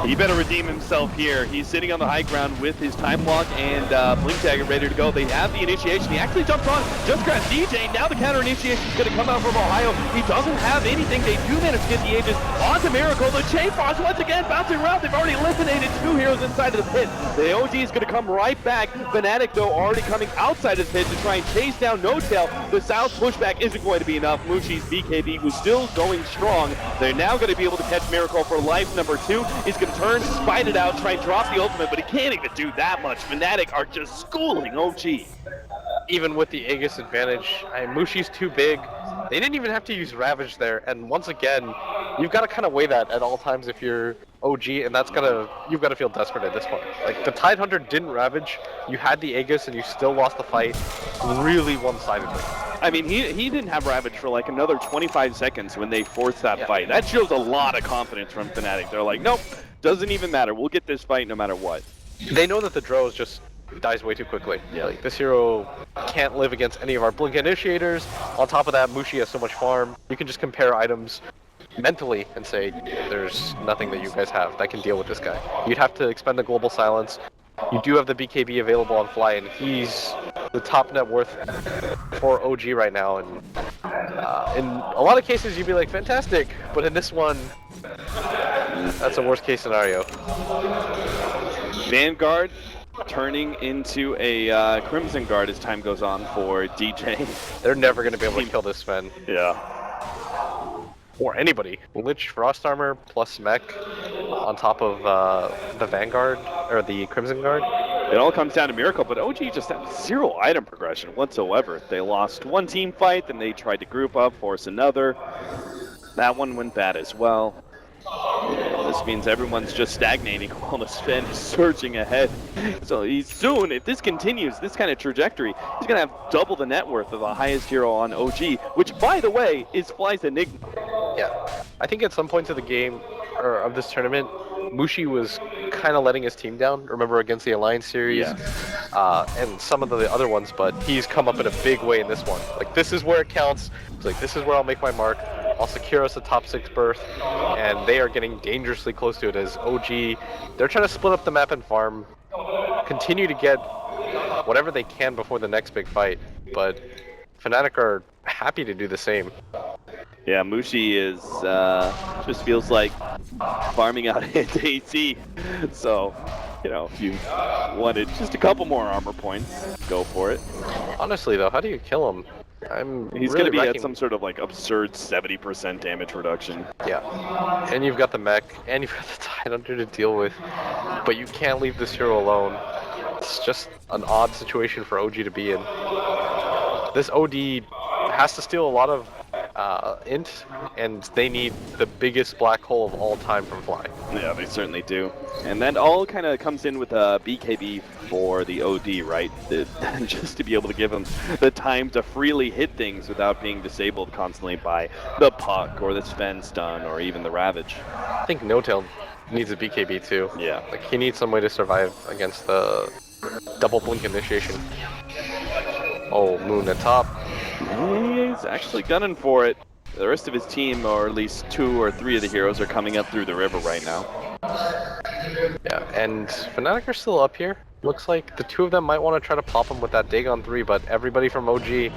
he better redeem himself here. He's sitting on the high ground with his Time Walk and Blink Dagger ready to go. They have the initiation. He actually jumps on, just grabs DJ. Now the counter initiation is going to come out from Ohio. He doesn't have anything. They do manage to get the Aegis onto Miracle. The Chain Frost once again bouncing around. They've already eliminated 2 heroes inside of the pit. The OG is going to come right back. Fnatic, though, already coming outside of the pit to try and chase down No-Tail. The South pushback isn't going to be enough. Mushi's BKB was still going strong. They're now going to be able to catch Miracle for life. Number 2 is going to turn, spite it out, try and drop the ultimate, but he can't even do that much. Fnatic are just schooling OG. Even with the Aegis advantage, Mushi's too big. They didn't even have to use Ravage there, and once again, you've got to kind of weigh that at all times if you're OG, and you've got to feel desperate at this point. Like, the Tidehunter didn't Ravage, you had the Aegis, and you still lost the fight really one-sidedly. I mean, he didn't have Ravage for like another 25 seconds when they forced that fight. That shows a lot of confidence from Fnatic. They're like, nope, doesn't even matter. We'll get this fight no matter what. They know that the Drones just dies way too quickly. Yeah. Like, this hero can't live against any of our Blink Initiators. On top of that, Mushi has so much farm. You can just compare items mentally and say, there's nothing that you guys have that can deal with this guy. You'd have to expend the Global Silence. You do have the BKB available on Fly, and he's the top net worth for OG right now. And in a lot of cases, you'd be like, fantastic. But in this one, that's a worst case scenario. Vanguard turning into a Crimson Guard as time goes on for DJ. They're never going to be able to kill this Sven. Yeah. Or anybody. Lich Frost Armor plus Mech on top of the Vanguard, or the Crimson Guard. It all comes down to Miracle, but OG just had 0 item progression whatsoever. They lost 1 team fight, then they tried to group up, force another. That one went bad as well. This means everyone's just stagnating while the Sven is surging ahead. So he's soon, if this continues, this kind of trajectory, he's going to have double the net worth of the highest hero on OG, which, by the way, is Fly's Enigma. Yeah, I think at some points of the game, or of this tournament, Mushi was kind of letting his team down. Remember against the Alliance series, and some of the other ones, but he's come up in a big way in this one. Like, this is where it counts. It's like, this is where I'll make my mark. I'll secure us a top 6 berth, and they are getting dangerously close to it as OG. They're trying to split up the map and farm, continue to get whatever they can before the next big fight, but Fnatic are happy to do the same. Yeah, Mushi is just feels like farming out into AC. So, you know, if you wanted just a couple more armor points, go for it. Honestly, though, how do you kill him? He's really going to be wrecking... at some sort of like absurd 70% damage reduction. Yeah, and you've got the mech, and you've got the Tide Hunter to deal with, but you can't leave this hero alone. It's just an odd situation for OG to be in. This OD has to steal a lot of int, and they need the biggest black hole of all time from Fly. Yeah, they certainly do. And that all kind of comes in with a BKB for the OD, right? Just to be able to give them the time to freely hit things without being disabled constantly by the Puck or the Sven stun or even the Ravage. I think No-Tail needs a BKB too. Yeah. Like, he needs some way to survive against the double blink initiation. Oh, Moon at top. He's actually gunning for it. The rest of his team, or at least 2 or 3 of the heroes, are coming up through the river right now. Yeah, and Fnatic are still up here. Looks like the 2 of them might want to try to pop him with that Dagon 3, but everybody from OG...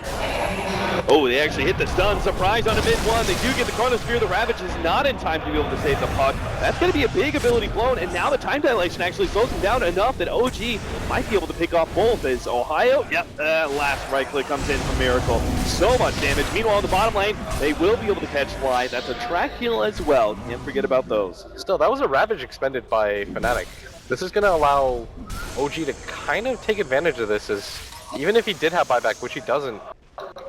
Oh, they actually hit the stun. Surprise on a mid-1. They do get the Chronosphere. The Ravage is not in time to be able to save the Puck. That's going to be a big ability blown, and now the time dilation actually slows him down enough that OG might be able to pick off both. As Ohio, yep, last right click comes in from Miracle. So much damage. Meanwhile, in the bottom lane, they will be able to catch Fly. That's a track heal as well. Can't forget about those. Still, that was a Ravage expended by Fnatic. This is going to allow OG to kind of take advantage of this, as even if he did have buyback, which he doesn't,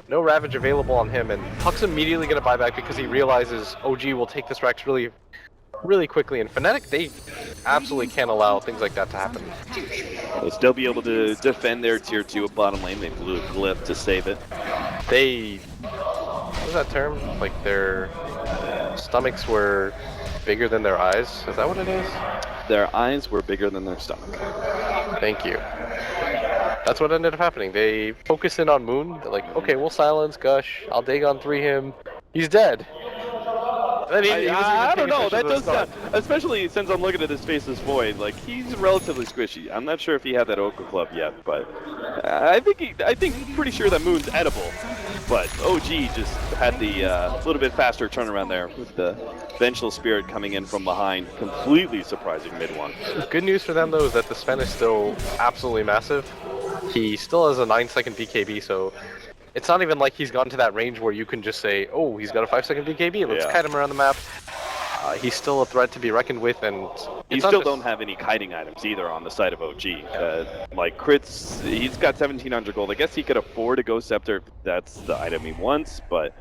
no Ravage available on him, and Puck's immediately going to buy back because he realizes OG will take this Rex really, really quickly. And Fnatic, they absolutely can't allow things like that to happen. They'll still be able to defend their tier 2 bottom lane. They blew a glyph to save it. They, what was that term? Like their stomachs were bigger than their eyes? Is that what it is? Their eyes were bigger than their stomach. Thank you. That's what ended up happening. They focus in on Moon. They're like, okay, we'll silence Gush. I'll Dagon 3 him. He's dead. Then I don't know. That does sound, especially since I'm looking at his Faceless Void. Like, he's relatively squishy. I'm not sure if he had that Ochre Club yet, but I think pretty sure that Moon's edible. But OG just had the little bit faster turnaround there with the Vengeful Spirit coming in from behind. Completely surprising mid-1. Good news for them, though, is that the Sven is still absolutely massive. He still has a 9-second BKB, so it's not even like he's gotten to that range where you can just say, oh, he's got a 5-second BKB, let's kite him around the map. He's still a threat to be reckoned with, and you still don't have any kiting items either on the side of OG. Like crits, he's got 1700 gold. I guess he could afford a Ghost Scepter if that's the item he wants, but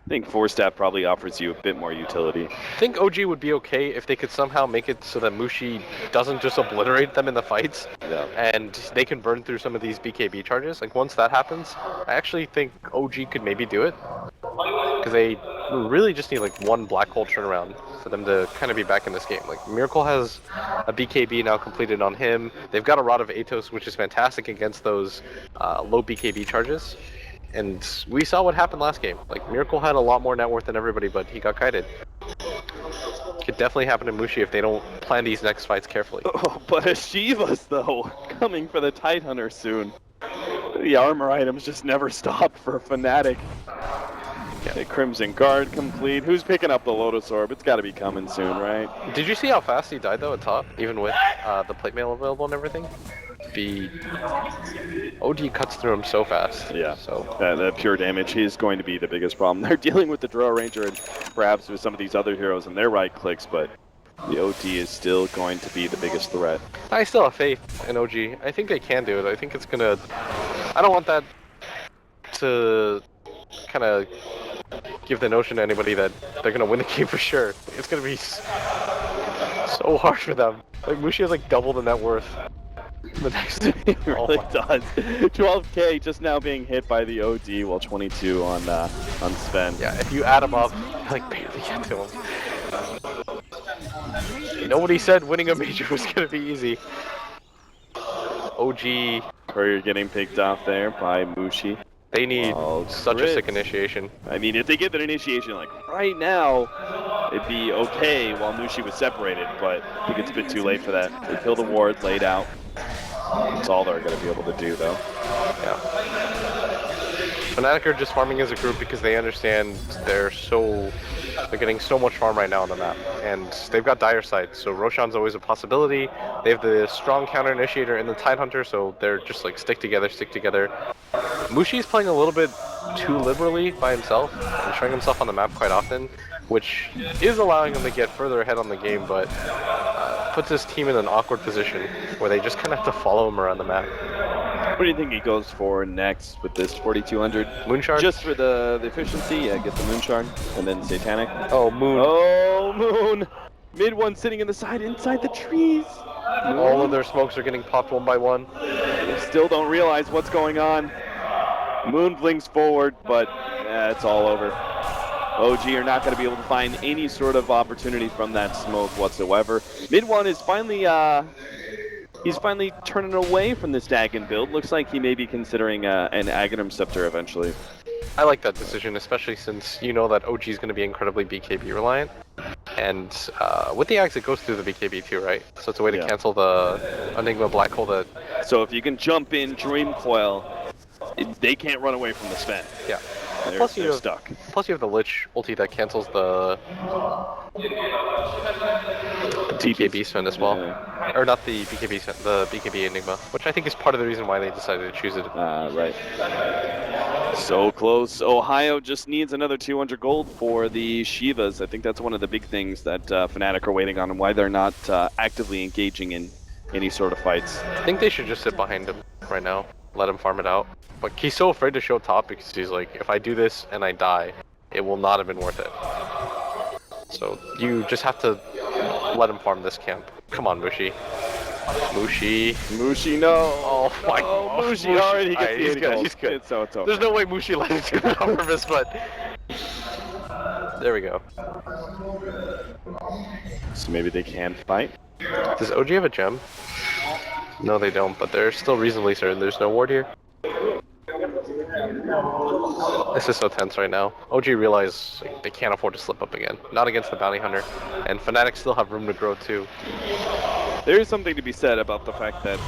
I think 4-stat probably offers you a bit more utility. I think OG would be okay if they could somehow make it so that Mushi doesn't just obliterate them in the fights, and they can burn through some of these BKB charges. Like, once that happens, I actually think OG could maybe do it, because they really just need like one black hole turnaround for them to kind of be back in this game. Like, Miracle has a BKB now completed on him. They've got a Rod of Atos, which is fantastic against those low BKB charges. And we saw what happened last game. Like, Miracle had a lot more net worth than everybody, but he got kited. Could definitely happen to Mushi if they don't plan these next fights carefully. Oh, but Ashivas, though, coming for the Tide Hunter soon. The armor items just never stop for Fnatic. Okay, Crimson Guard complete. Who's picking up the Lotus Orb? It's got to be coming soon, right? Did you see how fast he died, though, at top? Even with the plate mail available and everything? The OD cuts through him so fast. Yeah, so the pure damage is going to be the biggest problem. They're dealing with the Drow Ranger and perhaps with some of these other heroes and their right clicks, but the OD is still going to be the biggest threat. I still have faith in OG. I think they can do it. I think it's gonna... I don't want that to kind of give the notion to anybody that they're gonna win the game for sure. It's gonna be so hard for them. Like, Mushi has like double the net worth. The next it really does. 12k just now being hit by the OD, while 22 on Sven. Yeah, if you add them up, you like barely get to him. Nobody said winning a major was gonna be easy. OG. Courier getting picked off there by Mushi. They need such a sick initiation. I mean, if they get that initiation, like, right now, it'd be okay while Mushi was separated, but I think it's a bit too late for that. They kill the ward laid out. That's all they're going to be able to do, though. Yeah. Fnatic are just farming as a group because they understand they're getting so much farm right now on the map, and they've got dire sights. So Roshan's always a possibility. They have the strong counter initiator and the Tidehunter, so they're just like stick together, stick together. Mushi's playing a little bit too liberally by himself and showing himself on the map quite often, which is allowing him to get further ahead on the game, but puts his team in an awkward position where they just kind of have to follow him around the map. What do you think he goes for next with this 4200? Moonshard? Just for the efficiency, yeah, get the Moonshard, and then Satanic. Oh, Moon. Oh, Moon! Mid one sitting in the side, inside the trees. All of their smokes are getting popped one by one. They still don't realize what's going on. Moon blinks forward, but it's all over. OG are not going to be able to find any sort of opportunity from that smoke whatsoever. Mid one is finally, he's finally turning away from this Dagon build. Looks like he may be considering an Aghanim Scepter eventually. I like that decision, especially since you know that OG is going to be incredibly BKB reliant. And with the Axe, it goes through the BKB too, right? So it's a way to cancel the Enigma Black Hole that... So if you can jump in Dream Coil, they can't run away from the Sven. Yeah. They're stuck. Plus you have the Lich ulti that cancels the BKB Sven as well. Yeah. Or not the BKB Sven, the BKB Enigma, which I think is part of the reason why they decided to choose it. Right. So close. Ohio just needs another 200 gold for the Shivas. I think that's one of the big things that Fnatic are waiting on and why they're not actively engaging in any sort of fights. I think they should just sit behind him right now, let him farm it out. But he's so afraid to show top because he's like, if I do this and I die, it will not have been worth it. So you just have to let him farm this camp. Come on, Mushi. Mushi, no. Oh my god. Mushi already gets he's good, he's good. It's okay. There's no way Mushi let it do it on purpose, but... There we go. So maybe they can fight? Does OG have a gem? No, they don't, but they're still reasonably certain there's no ward here. This is so tense right now. OG realize they can't afford to slip up again. Not against the Bounty Hunter. And Fnatic still have room to grow too. There is something to be said about the fact that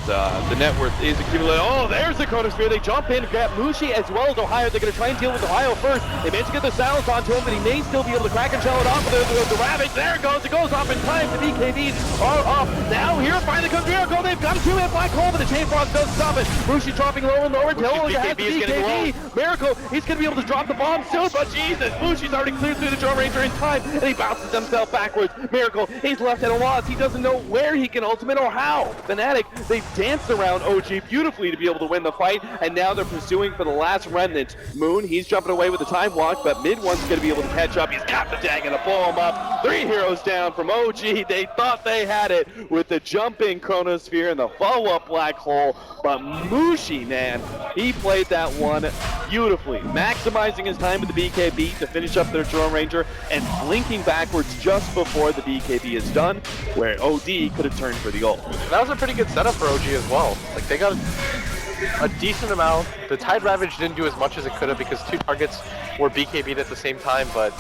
the net worth is accumulating. Oh, there's the Chronosphere. They jump in, grab Mushi as well as Ohio. They're going to try and deal with Ohio first. They managed to get the silence onto him, but he may still be able to crack and shell it off with the Ravage. There it goes. It goes off in time. The BKBs are off. Now here finally comes Miracle. They've got a 2-hit Black Hole, but the Chain Frost doesn't stop it. Mushi dropping lower and lower until he has the BKB. Miracle, he's going to be able to drop the bomb soon, but Jesus, Mushi's already cleared through the Drone Ranger in time, and he bounces himself backwards. Miracle, he's left at a loss. He doesn't know where he can ultimate or how. Fnatic, they've danced around OG beautifully to be able to win the fight, and now they're pursuing for the last remnant. Moon, he's jumping away with the time walk, but mid one's going to be able to catch up. He's got the Dagon to blow him up. 3 heroes down from OG. They thought they had it with the jumping Chronosphere and the follow-up Black Hole, but Mushi, man, he played that one beautifully, maximizing his time with the BKB to finish up their Drone Ranger and blinking backwards just before the BKB is done, where OD could have turned for the ult. That was a pretty good setup for OG as well. Like, they got a decent amount. The Tide Ravage didn't do as much as it could have because 2 targets were BKB'd at the same time, but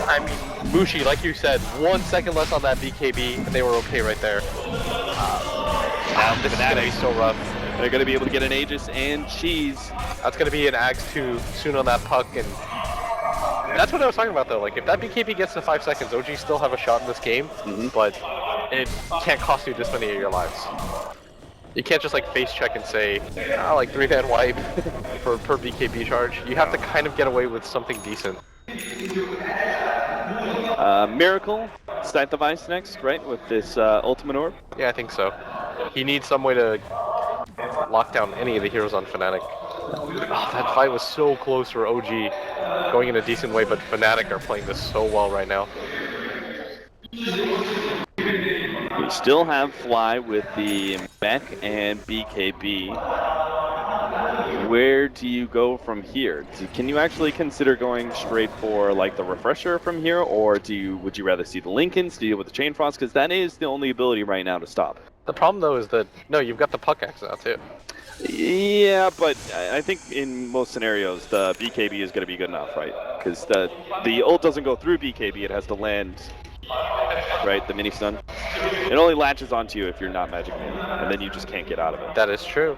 I mean, Mushi, like you said, 1 second less on that BKB, and they were okay right there. This is going to be so rough. They're going to be able to get an Aegis and Cheese. That's going to be an Axe 2 soon on that puck, and that's what I was talking about though. Like, if that BKB gets to 5 seconds, OG still have a shot in this game, but it can't cost you this many of your lives. You can't just like face check and say, like 3-man wipe per BKB charge. You have to kind of get away with something decent. Miracle, Scythe of Ice next, right, with this Ultimate Orb? Yeah, I think so. He needs some way to lock down any of the heroes on Fnatic. Oh, that fight was so close for OG going in a decent way, but Fnatic are playing this so well right now. We still have Fly with the mech and BKB. Where do you go from here? Can you actually consider going straight for like the Refresher from here, or would you rather see the Lincolns deal with the Chain Frost? Because that is the only ability right now to stop. The problem though is that, no, you've got the Puck Axe now too. Yeah, but I think in most scenarios the BKB is going to be good enough, right? Because the ult doesn't go through BKB, it has to land, right, the mini stun. It only latches onto you if you're not Magic Man, and then you just can't get out of it. That is true.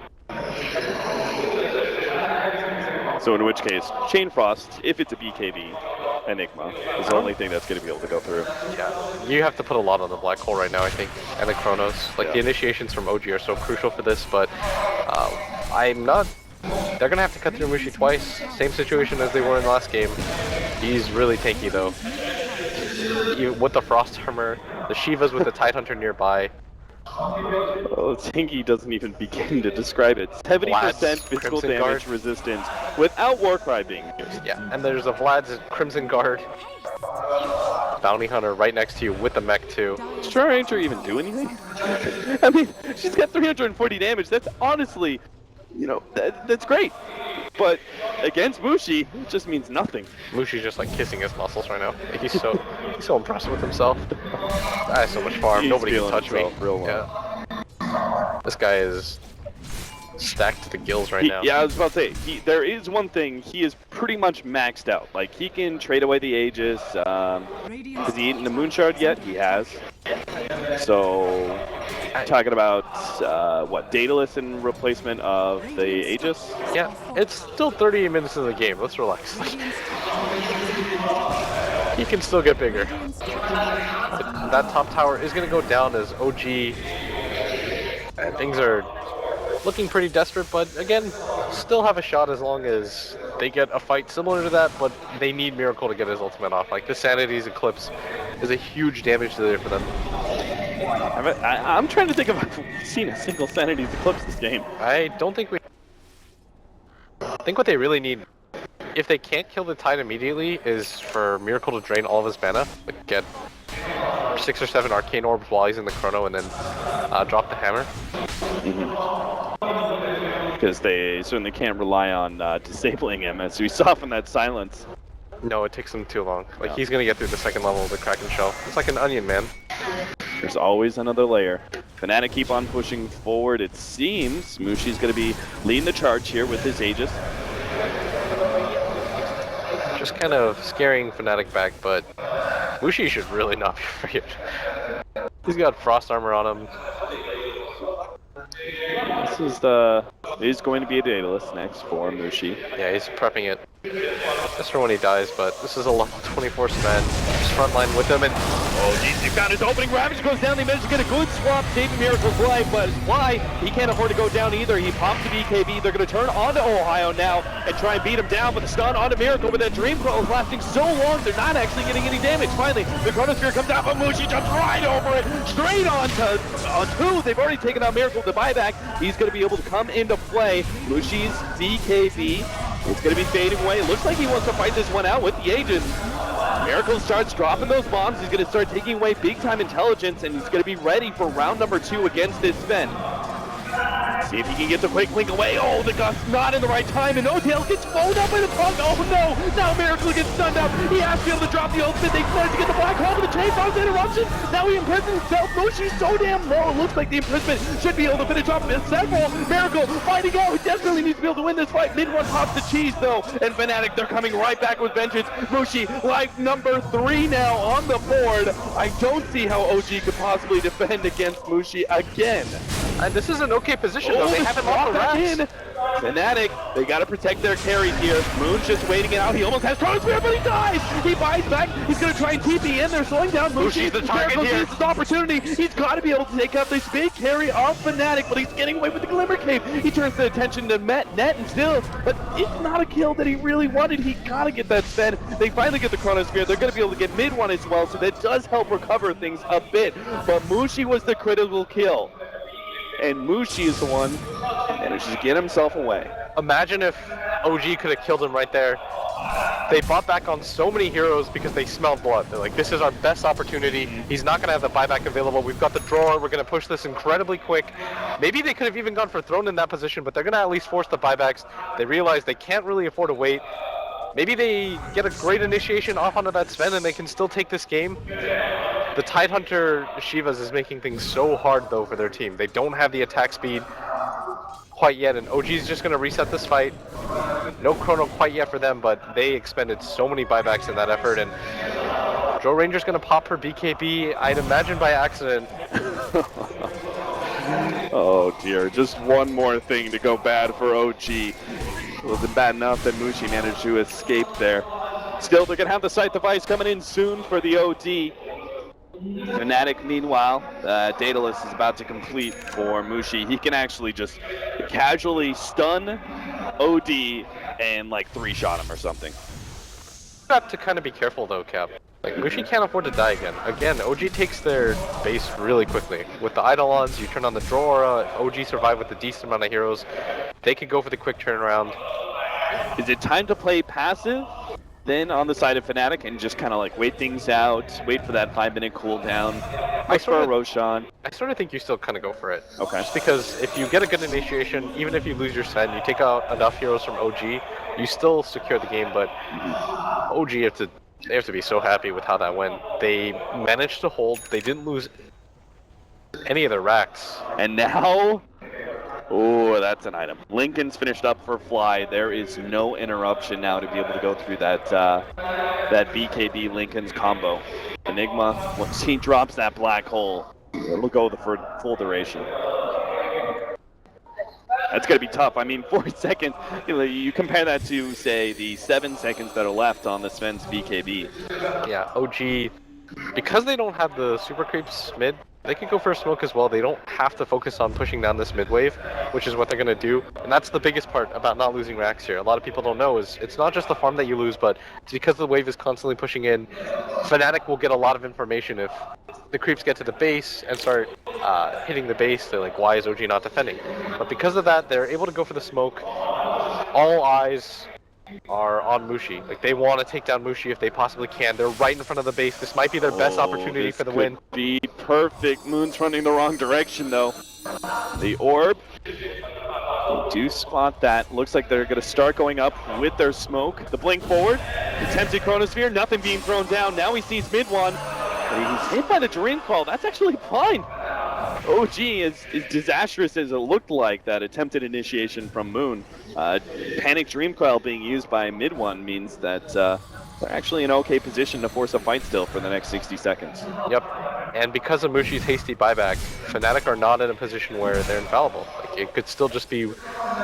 So in which case, Chain Frost, if it's a BKB, Enigma is the only thing that's going to be able to go through. Yeah, you have to put a lot on the black hole right now, I think, and the Chronos. Like, the initiations from OG are so crucial for this, but I'm not... They're going to have to cut through Mushi twice. Same situation as they were in the last game. He's really tanky, though. With the Frost Armor, the Shivas with the Tidehunter nearby. Oh, tanky doesn't even begin to describe it. 70% physical Crimson damage Guard. resistance without Warcry being used. Yeah, and there's a Vlad's Crimson Guard. Bounty Hunter right next to you with the mech too. Does Star Ranger even do anything? I mean, she's got 340 damage. That's honestly, you know, that's great. But against Mushi, it just means nothing. Mushi's just like kissing his muscles right now. Like, he's so impressed with himself. I have so much farm. He's Nobody can feeling touch me. himself real well. Yeah. This guy is stacked to the gills right now. Yeah, I was about to say, there is one thing, he is pretty much maxed out. Like, he can trade away the Aegis. Has he eaten the Moon Shard yet? He has. So, talking about, what, Daedalus in replacement of the Aegis? Yeah, it's still 38 minutes of the game. Let's relax. He can still get bigger. But that top tower is going to go down as OG. And things are looking pretty desperate, but again, still have a shot as long as they get a fight similar to that, but they need Miracle to get his ultimate off. Like, the Sanity's Eclipse is a huge damage delay for them. I'm trying to think if I've seen a single Sanity's Eclipse this game. I don't think we... I think what they really need, if they can't kill the Tide immediately, is for Miracle to drain all of his mana, like get 6 or 7 Arcane Orbs while he's in the Chrono, and then drop the Hammer. Because they certainly can't rely on disabling him, as we saw from that silence. No, it takes him too long. Like, he's gonna get through the second level of the Kraken Shell. It's like an onion, man. There's always another layer. Fnatic keep on pushing forward. It seems Mushi's going to be leading the charge here with his Aegis. Just kind of scaring Fnatic back, but Mushi should really not be afraid. He's got Frost Armor on him. This is going to be a Daedalus next for Mushi. Yeah, he's prepping it just for when he dies, but this is a level 24 Sven. Just frontline with him, and Oh, geez, he found his opening. Ravage goes down. They managed to get a good swap, saving Miracle's life, but why? He can't afford to go down either. He pops the BKB. They're going to turn onto Ohio now and try and beat him down, but the stun onto Miracle, but that Dream Coil is lasting so long, they're not actually getting any damage. Finally, the Chronosphere comes out, but Mushi jumps right over it, straight onto They've already taken out Miracle. The buyback, he's going to be able to come into play. Mushi's BKB is going to be fading away. It looks like he wants to fight this one out with the Aegis. Miracle starts dropping those bombs. He's going to start taking away big-time intelligence, and he's going to be ready for round number 2 against this Sven. See if he can get the quick link away. Oh, the gust not in the right time, and Odell gets blown up by the punk. Oh no! Now Miracle gets stunned up. He has to be able to drop the ultimate. They managed to get the black hole with the chain bombs interruption. Now he imprisons himself. Mushi's so damn low. It looks like the imprisonment should be able to finish off several. Miracle fighting out. He desperately needs to be able to win this fight. Mid-one pops the cheese though, and Fnatic, they're coming right back with vengeance. Mushi, like number 3 now on the board. I don't see how OG could possibly defend against Mushi again. and this is an okay position though. They haven't lost the back rats. in. Fnatic, they gotta protect their carries here. Moon's just waiting it out. He almost has Chronosphere, but he dies! He buys back. He's gonna try and TP in. They're slowing down Mushi. Mushi's the target here. This opportunity. He's gotta be able to take out this big carry off Fnatic, but he's getting away with the Glimmer Cave. He turns the attention to Net and still, but it's not a kill that he really wanted. He gotta get that Sven. They finally get the Chronosphere. They're gonna be able to get mid one as well, so that does help recover things a bit. But Mushi was the critical kill. And Mushi is the one that manages to get himself away. Imagine if OG could have killed him right there. They fought back on so many heroes because they smelled blood. They're like, this is our best opportunity. He's not going to have the buyback available. We've got the drawer. We're going to push this incredibly quick. Maybe they could have even gone for Throne in that position, but they're going to at least force the buybacks. They realize they can't really afford to wait. Maybe they get a great initiation off onto that Sven and they can still take this game. The Tidehunter Shivas is making things so hard though for their team. They don't have the attack speed quite yet, and OG's just going to reset this fight. No chrono quite yet for them, but they expended so many buybacks in that effort, and Joe Ranger's going to pop her BKB, I'd imagine by accident. Oh dear, just one more thing to go bad for OG. It wasn't bad enough that Mushi managed to escape there. Still, they're going to have the sight device coming in soon for the OD. Fnatic, meanwhile, Daedalus is about to complete for Mushi. He can actually just casually stun OD and like 3-shot him or something. Got to kind of be careful though, Cap. Like, Mushi can't afford to die again. Again, OG takes their base really quickly. With the Eidolons, you turn on the Draw Aura, OG survive with a decent amount of heroes. They could go for the quick turnaround. Is it time to play passive then on the side of Fnatic and just kind of like wait things out, wait for that 5-minute cooldown, look for a Roshan? I sort of think you still kind of go for it. Okay. Just because if you get a good initiation, even if you lose your Sen, you take out enough heroes from OG, you still secure the game, but OG they have to be so happy with how that went. They managed to hold, they didn't lose any of their racks. And now, oh, that's an item. Lincoln's finished up for Fly. There is no interruption now to be able to go through that that BKB Lincoln's combo. Enigma, once he drops that black hole, it'll go for full duration. That's going to be tough. I mean, 4 seconds, you compare that to, say, the 7 seconds that are left on the Sven's BKB. Yeah, OG, because they don't have the super creeps mid, they can go for a smoke as well. They don't have to focus on pushing down this mid wave, which is what they're going to do. And that's the biggest part about not losing racks here. A lot of people don't know is it's not just the farm that you lose, but it's because the wave is constantly pushing in. Fnatic will get a lot of information if the creeps get to the base and start hitting the base. They're like, why is OG not defending? But because of that, they're able to go for the smoke. All eyes are on Mushi. Like, they want to take down Mushi if they possibly can. They're right in front of the base. This might be their best opportunity for the win. Be perfect. Moon's running the wrong direction though. The orb. They do spot that. Looks like they're going to start going up with their smoke. The blink forward. Attempted Chronosphere. Nothing being thrown down. Now he sees mid one. But he's hit by the Dream Coil. That's actually fine. OG is disastrous as it looked like, that attempted initiation from Moon. Panic Dream Coil being used by mid one means that they're actually in an okay position to force a fight still for the next 60 seconds. Yep. And because of Mushi's hasty buyback, Fnatic are not in a position where they're infallible. Like, it could still just be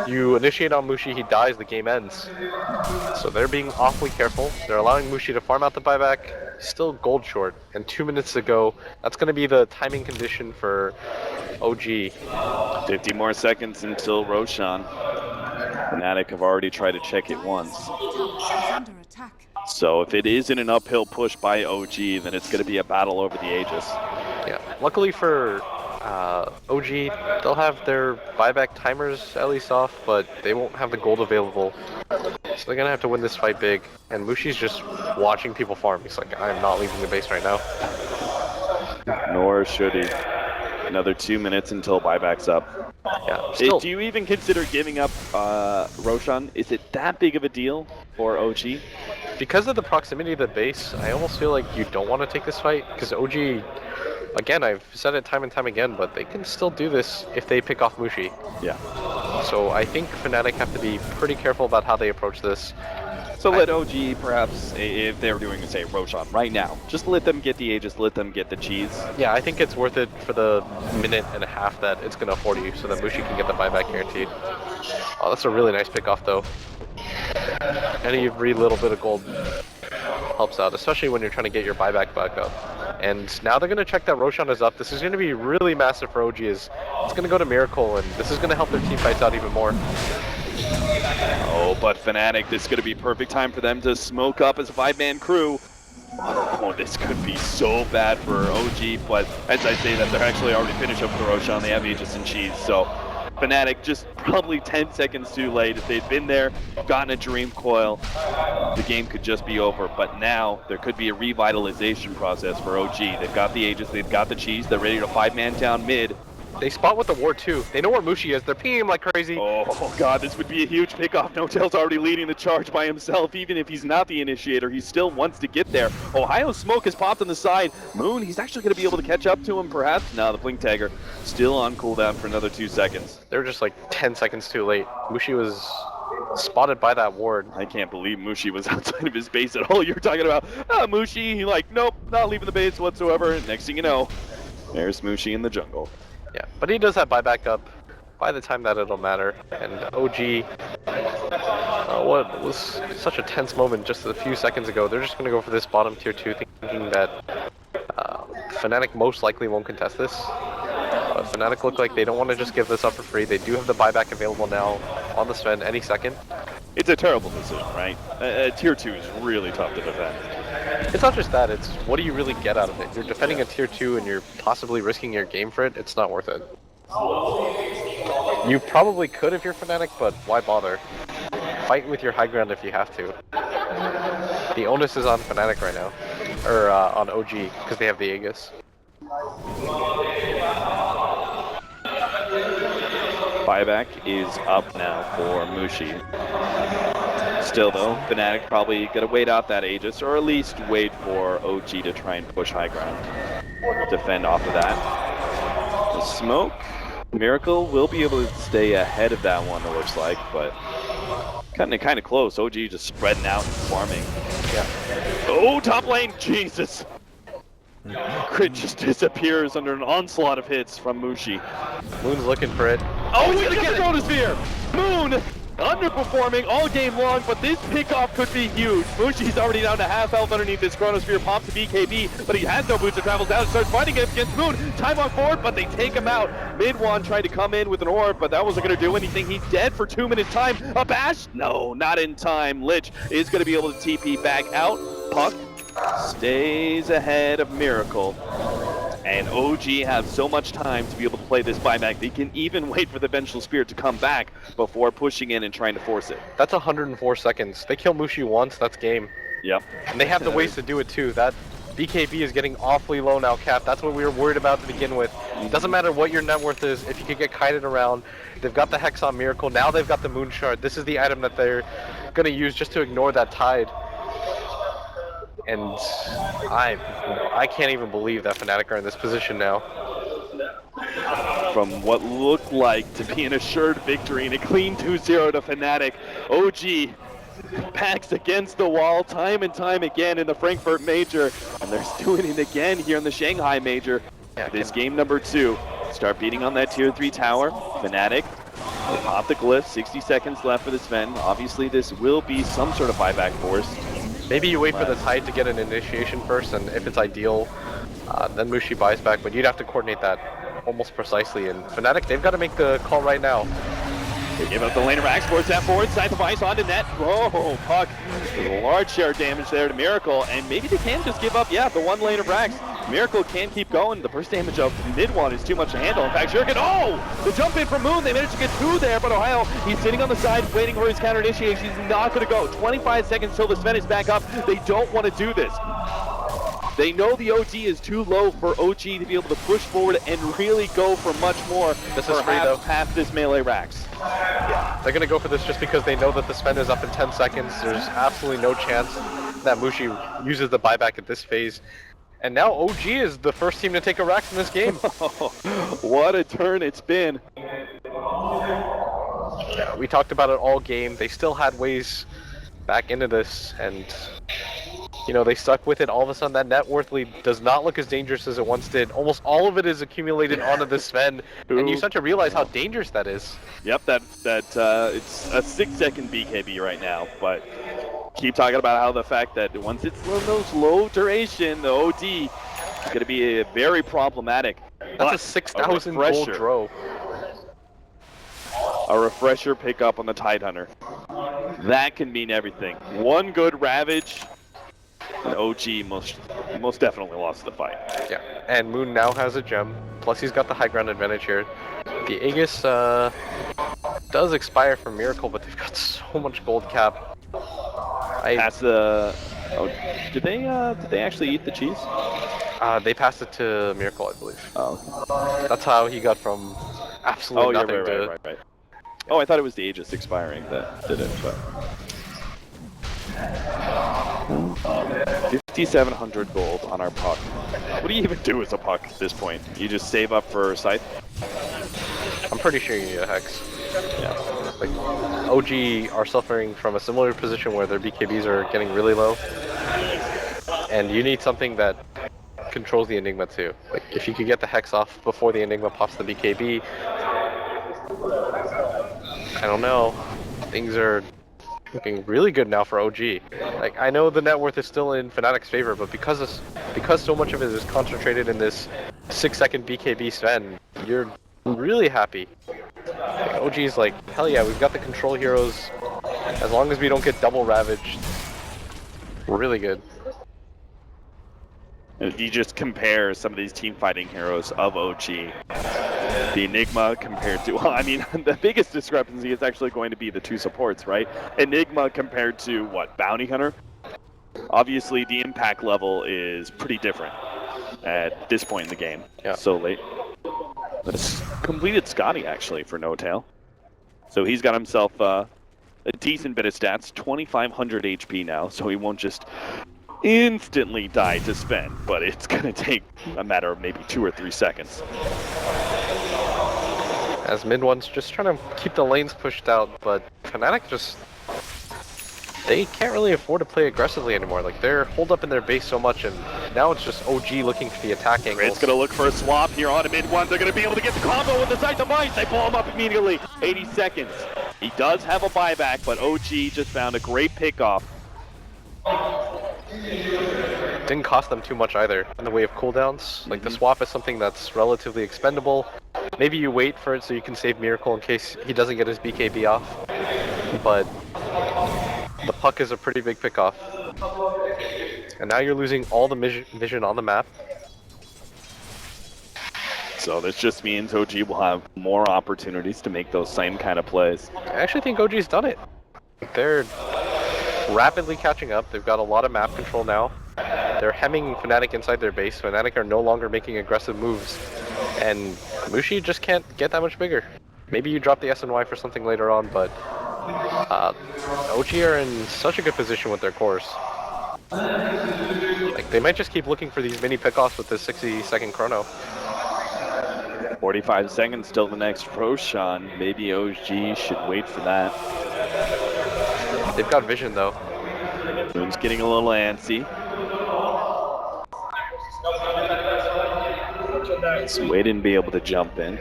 you initiate on Mushi, he dies, the game ends. So they're being awfully careful. They're allowing Mushi to farm out the buyback. Still gold short, and 2 minutes to go. That's going to be the timing condition for OG. 50 more seconds until Roshan. Fnatic have already tried to check it once. Under attack. So if it isn't an uphill push by OG, then it's going to be a battle over the Aegis. Yeah. Luckily for OG, they'll have their buyback timers at least off, but they won't have the gold available. So they're gonna have to win this fight big. And Mushi's just watching people farm. He's like, I'm not leaving the base right now. Nor should he. Another 2 minutes until buyback's up. Yeah. Still, Do you even consider giving up Roshan? Is it that big of a deal for OG? because of the proximity of the base, I almost feel like you don't want to take this fight, because OG, again, I've said it time and time again, but they can still do this if they pick off Mushi. Yeah. So I think Fnatic have to be pretty careful about how they approach this. So let OG, perhaps, if they're doing, say, Roshan right now, just let them get the Aegis, let them get the cheese. Yeah, I think it's worth it for the minute and a half that it's going to afford you, so that Mushi can get the buyback guaranteed. Oh, that's a really nice pick-off, though. Every little bit of gold helps out, especially when you're trying to get your buyback back up. And now they're going to check that Roshan is up. This is going to be really massive for OG. It's going to go to Miracle, and this is going to help their team fights out even more. Oh, but Fnatic, this is going to be perfect time for them to smoke up as a 5-man crew. Oh, this could be so bad for OG, but as I say that, they're actually already finished up with the Roshan. They have Aegis and cheese, so Fnatic just probably 10 seconds too late. If they'd been there, gotten a Dream Coil, the game could just be over. But now, there could be a revitalization process for OG. They've got the Aegis, they've got the cheese, they're ready to 5-man down mid. They spot with the ward too. They know where Mushi is. They're pinging him like crazy. Oh god, this would be a huge pickoff. No-Tail's already leading the charge by himself. Even if he's not the initiator, he still wants to get there. Ohio Smoke has popped on the side. Moon, he's actually going to be able to catch up to him, perhaps. No, the Blink Tagger still on cooldown for another 2 seconds. They're just like 10 seconds too late. Mushi was spotted by that ward. I can't believe Mushi was outside of his base at all. You're talking about, Mushi, he like, nope, not leaving the base whatsoever. Next thing you know, there's Mushi in the jungle. Yeah, but he does have buyback up by the time that it'll matter. And OG, what was such a tense moment just a few seconds ago, they're just going to go for this bottom tier 2, thinking that Fnatic most likely won't contest this. Fnatic look like they don't want to just give this up for free. They do have the buyback available now on the Sven any second. It's a terrible decision, right? Tier 2 is really tough to defend. It's not just that, it's what do you really get out of it? You're defending a tier 2 and you're possibly risking your game for it, it's not worth it. You probably could if you're Fnatic, but why bother? Fight with your high ground if you have to. The onus is on Fnatic right now. Or on OG, because they have the Aegis. Buyback is up now for Mushi. Still though, Fnatic probably gonna wait out that Aegis, or at least wait for OG to try and push high ground. Defend off of that. The smoke, Miracle will be able to stay ahead of that one, it looks like, but kind of close. OG just spreading out and farming. Yeah. Oh, top lane, Jesus! Crit just disappears under an onslaught of hits from Mushi. Moon's looking for it. Oh, he's gonna get the Chronosphere! Moon underperforming all game long, but this pickoff could be huge. Mushi's already down to half health underneath this Chronosphere, pops the BKB, but he has no boots and travels down and starts fighting against Moon. Time on forward, but they take him out. Mid-One tried to come in with an orb, but that wasn't going to do anything. He's dead for 2 minutes time. A bash? No, not in time. Lich is going to be able to TP back out. Puck stays ahead of Miracle. And OG have so much time to be able to play this buyback. They can even wait for the Vengeful Spirit to come back before pushing in and trying to force it. That's 104 seconds. They kill Mushi once, that's game. Yep. And they have the ways to do it too. That BKB is getting awfully low now, Cap. That's what we were worried about to begin with. It doesn't matter what your net worth is, if you could get kited around. They've got the Hex on Miracle, now they've got the Moon Shard. This is the item that they're going to use just to ignore that tide. And I can't even believe that Fnatic are in this position now. From what looked like to be an assured victory and a clean 2-0 to Fnatic, OG backs against the wall time and time again in the Frankfurt Major, and they're doing it again here in the Shanghai Major. This game number 2. Start beating on that tier 3 tower. Fnatic will pop the glyph. 60 seconds left for the Sven. Obviously this will be some sort of buyback force. Maybe you wait for the tide to get an initiation first, and if it's ideal, then Mushi buys back, but you'd have to coordinate that almost precisely. And Fnatic, they've got to make the call right now. They give up the lane of Rax, force that forward, side device onto net. Oh, Puck. There's a large share of damage there to Miracle, and maybe they can just give up, the one lane of Rax. Miracle can keep going. The burst damage of Mid-One is too much to handle. In fact, Shuriken, the jump in from Moon. They managed to get 2 there, but Ohio, he's sitting on the side waiting for his counter initiation. He's not going to go. 25 seconds till the Sven is back up. They don't want to do this. They know the OG is too low for OG to be able to push forward and really go for much more. This is free though. Half this melee Rax. Yeah, they're going to go for this just because they know that the Sven is up in 10 seconds. There's absolutely no chance that Mushi uses the buyback at this phase. And now OG is the first team to take a Rax in this game. What a turn it's been. Yeah, we talked about it all game. They still had ways back into this, and you know, they stuck with it. All of a sudden, that net worth lead does not look as dangerous as it once did. Almost all of it is accumulated onto the Sven, and you start to realize how dangerous that is. Yep, it's a 6-second BKB right now, but keep talking about how the fact that once it's those low duration, the OD is going to be very problematic. That's a 6,000 gold draw. A refresher pickup on the Tidehunter. That can mean everything. One good Ravage, and OG most definitely lost the fight. Yeah, and Moon now has a gem, plus he's got the high ground advantage here. The Aegis does expire from Miracle, but they've got so much gold cap. Did they actually eat the cheese? They passed it to Miracle, I believe. Oh, okay. That's how he got from absolutely nothing to... Right. Oh, I thought it was the Aegis expiring that did it, but... 5,700 gold on our Puck. What do you even do as a Puck at this point? You just save up for Scythe? I'm pretty sure you need a Hex. Yeah. Like, OG are suffering from a similar position where their BKBs are getting really low. And you need something that controls the Enigma too. Like, if you could get the Hex off before the Enigma pops the BKB, I don't know. Things are looking really good now for OG. Like, I know the net worth is still in Fnatic's favor, but because so much of it is concentrated in this 6-second BKB Sven, you're really happy. Like, OG's like, hell yeah, we've got the control heroes. As long as we don't get double ravaged, we're really good. You just compare some of these team fighting heroes of OG. The Enigma compared to, well, I mean, the biggest discrepancy is actually going to be the two supports, right? Enigma compared to, what, Bounty Hunter? Obviously, the impact level is pretty different at this point in the game. Yeah. So late. That's completed Scotty, actually, for No Tail. So he's got himself a decent bit of stats, 2,500 HP now, so he won't just instantly die to spend, but it's going to take a matter of maybe 2 or 3 seconds. As mid one's just trying to keep the lanes pushed out, but Fnatic just, they can't really afford to play aggressively anymore. Like, they're holed up in their base so much, and now it's just OG looking for the attack angles. It's going to look for a swap here on a mid one. They're going to be able to get the combo with the Sight the Mice. They pull him up immediately. 80 seconds. He does have a buyback, but OG just found a great pickoff. Didn't cost them too much either in the way of cooldowns. Like, the swap is something that's relatively expendable. Maybe you wait for it so you can save Miracle in case he doesn't get his BKB off. But the puck is a pretty big pickoff. And now you're losing all the vision on the map. So this just means OG will have more opportunities to make those same kind of plays. I actually think OG's done it. They're rapidly catching up. They've got a lot of map control now. They're hemming Fnatic inside their base. Fnatic are no longer making aggressive moves. And Mushi just can't get that much bigger. Maybe you drop the SNY for something later on, but OG are in such a good position with their cores. Like, they might just keep looking for these mini pickoffs with this 60-second chrono. 45 seconds till the next Roshan. Maybe OG should wait for that. They've got vision though. Moon's getting a little antsy. So Wade didn't be able to jump in.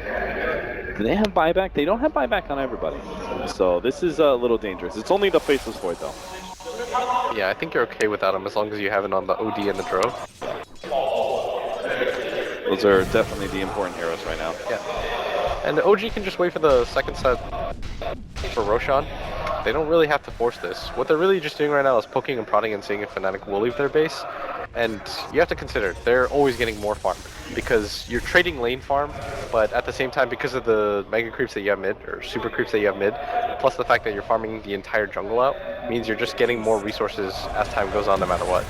Do they have buyback? They don't have buyback on everybody. So this is a little dangerous. It's only the Faceless Void though. Yeah, I think you're okay without him as long as you have it on the OD and the Dro. Those are definitely the important heroes right now. Yeah. And the OG can just wait for the second set for Roshan. They don't really have to force this. What they're really just doing right now is poking and prodding and seeing if Fnatic will leave their base. And you have to consider, they're always getting more farm. Because you're trading lane farm, but at the same time, because of the mega creeps that you have mid, or super creeps that you have mid, plus the fact that you're farming the entire jungle out, means you're just getting more resources as time goes on no matter what.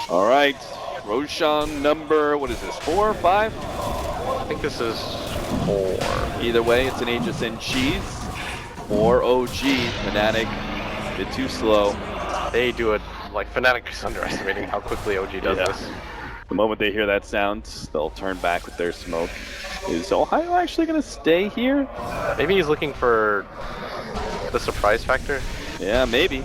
Alright, Roshan number, what is this, 4 or 5? I think this is 4. Either way, it's an Aegis and Cheese or OG. Fnatic, a bit too slow. They do it, like, Fnatic is underestimating how quickly OG does this. The moment they hear that sound, they'll turn back with their smoke. Is Ohio actually going to stay here? Maybe he's looking for the surprise factor. Yeah, maybe.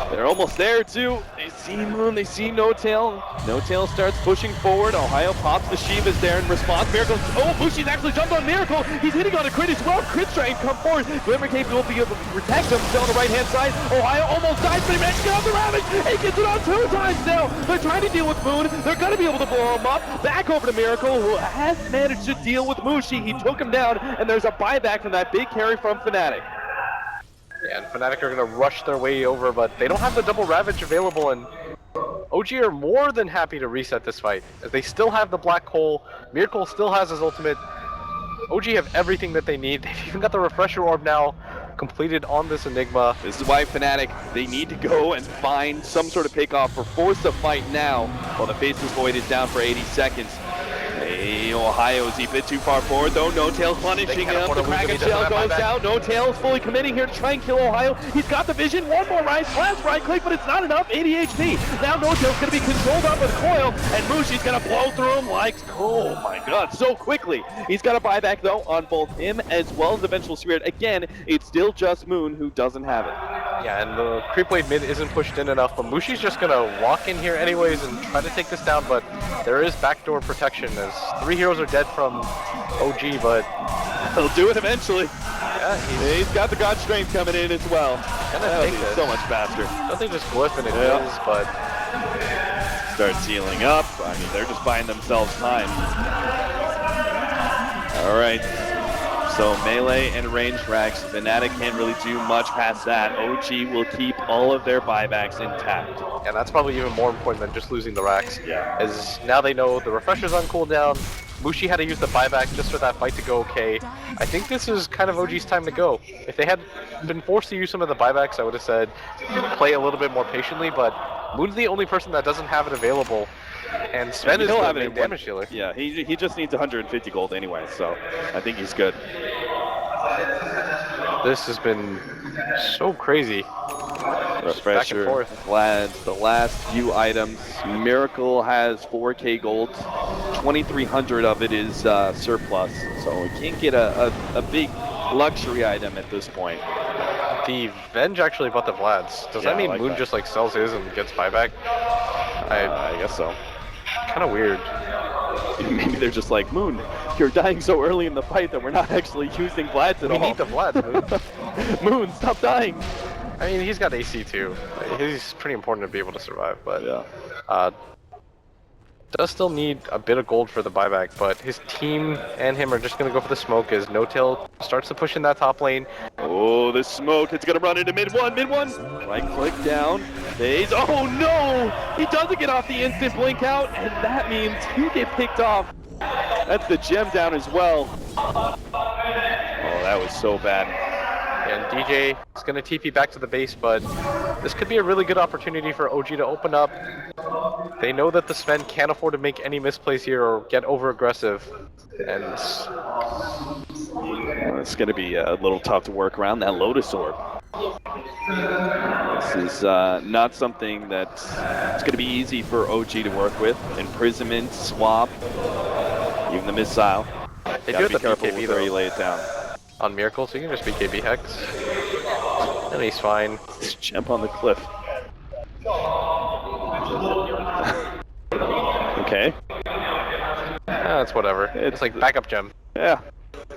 They're almost there too. They see Moon, they see No Tail. No Tail starts pushing forward. Ohio pops the Shiva's there in response. Miracle, oh, Bushi's actually jumped on Miracle. He's hitting on a crit as well. Crit's trying to come forward. Glimmer Cape will be able to protect him. Still on the right hand side. Ohio almost dies, but he managed to get off the Ravage. He gets it on 2 times now. They're trying to deal with Moon. They're going to be able to blow him up. Back over to Miracle, who has managed to deal with Mushi. He took him down, and there's a buyback from that big carry from Fnatic. Yeah, and Fnatic are going to rush their way over, but they don't have the double Ravage available, and OG are more than happy to reset this fight, as they still have the Black Hole, Miracle still has his ultimate. OG have everything that they need. They've even got the Refresher Orb now completed on this Enigma. This is why Fnatic, they need to go and find some sort of pickoff or force a fight now while the Faceless Void is down for 80 seconds. Hey, Ohio's a bit too far forward though. No Tail's punishing him. The Kraken Shell goes out. No Tail's fully committing here to try and kill Ohio. He's got the vision. One more last right click, but it's not enough. 80 HP. Now No Tail's going to be controlled up with Coil, and Mushi's going to blow through him like, oh my god, so quickly. He's got a buyback though on both him as well as the Vengeful Spirit. Again, it's still just Moon who doesn't have it. Yeah, and the creep wave mid isn't pushed in enough, but Mushi's just gonna walk in here anyways and try to take this down, but there is backdoor protection as 3 heroes are dead from OG, but He'll do it eventually. yeah, He's got the God Strength coming in as well. gonna take this. So much faster. Nothing just glyph and it Yeah. is, but Start sealing up. I mean, they're just buying themselves time. All right. So melee and range racks, Fnatic can't really do much past that. OG will keep all of their buybacks intact. and that's probably even more important than just losing the racks. Yeah. As now they know the refresher's on cooldown. Mushi had to use the buyback just for that fight to go okay. I think this is kind of OG's time to go. If they had been forced to use some of the buybacks, I would have said play a little bit more patiently, but Moon's the only person that doesn't have it available. And Sven is He'll the have it main in damage dealer. Yeah, he just needs 150 gold anyway, so I think he's good. This has been so crazy. Refresher, back and forth. Vlad's, the last few items. Miracle has 4k gold. 2,300 of it is surplus, so we can't get a big luxury item at this point. The Venge actually bought the Vlad's. Does Yeah, that mean I like Moon that. just like sells his and gets buyback? I guess so. Kind of weird. Maybe they're just like, Moon, you're dying so early in the fight that we're not actually using Vlad's at We all. need the Vlad's, Moon. Moon, stop dying. I mean, he's got AC too. He's pretty important to be able to survive, but Yeah. does still need a bit of gold for the buyback, but his team and him are just going to go for the smoke as No-Tail starts to push in that top lane. Oh, the smoke, it's gonna run into mid one. Right click down, phase, oh no! He doesn't get off the instant blink out, and that means he get picked off. That's the gem down as well. Oh, that was so bad. And DJ is going to TP back to the base, but this could be a really good opportunity for OG to open up. They know that the Sven can't afford to make any misplays here or get over-aggressive. And It's gonna be a little tough to work around that Lotus Orb. This is not something that's it's gonna be easy for OG to work with. Imprisonment, swap, even the missile. they do Gotta have be the careful BKB with where you though lay it down. on Miracle, so you can just BKB Hex. And he's fine. Just jump on the cliff. Okay. That's whatever. It's like backup gem. Yeah.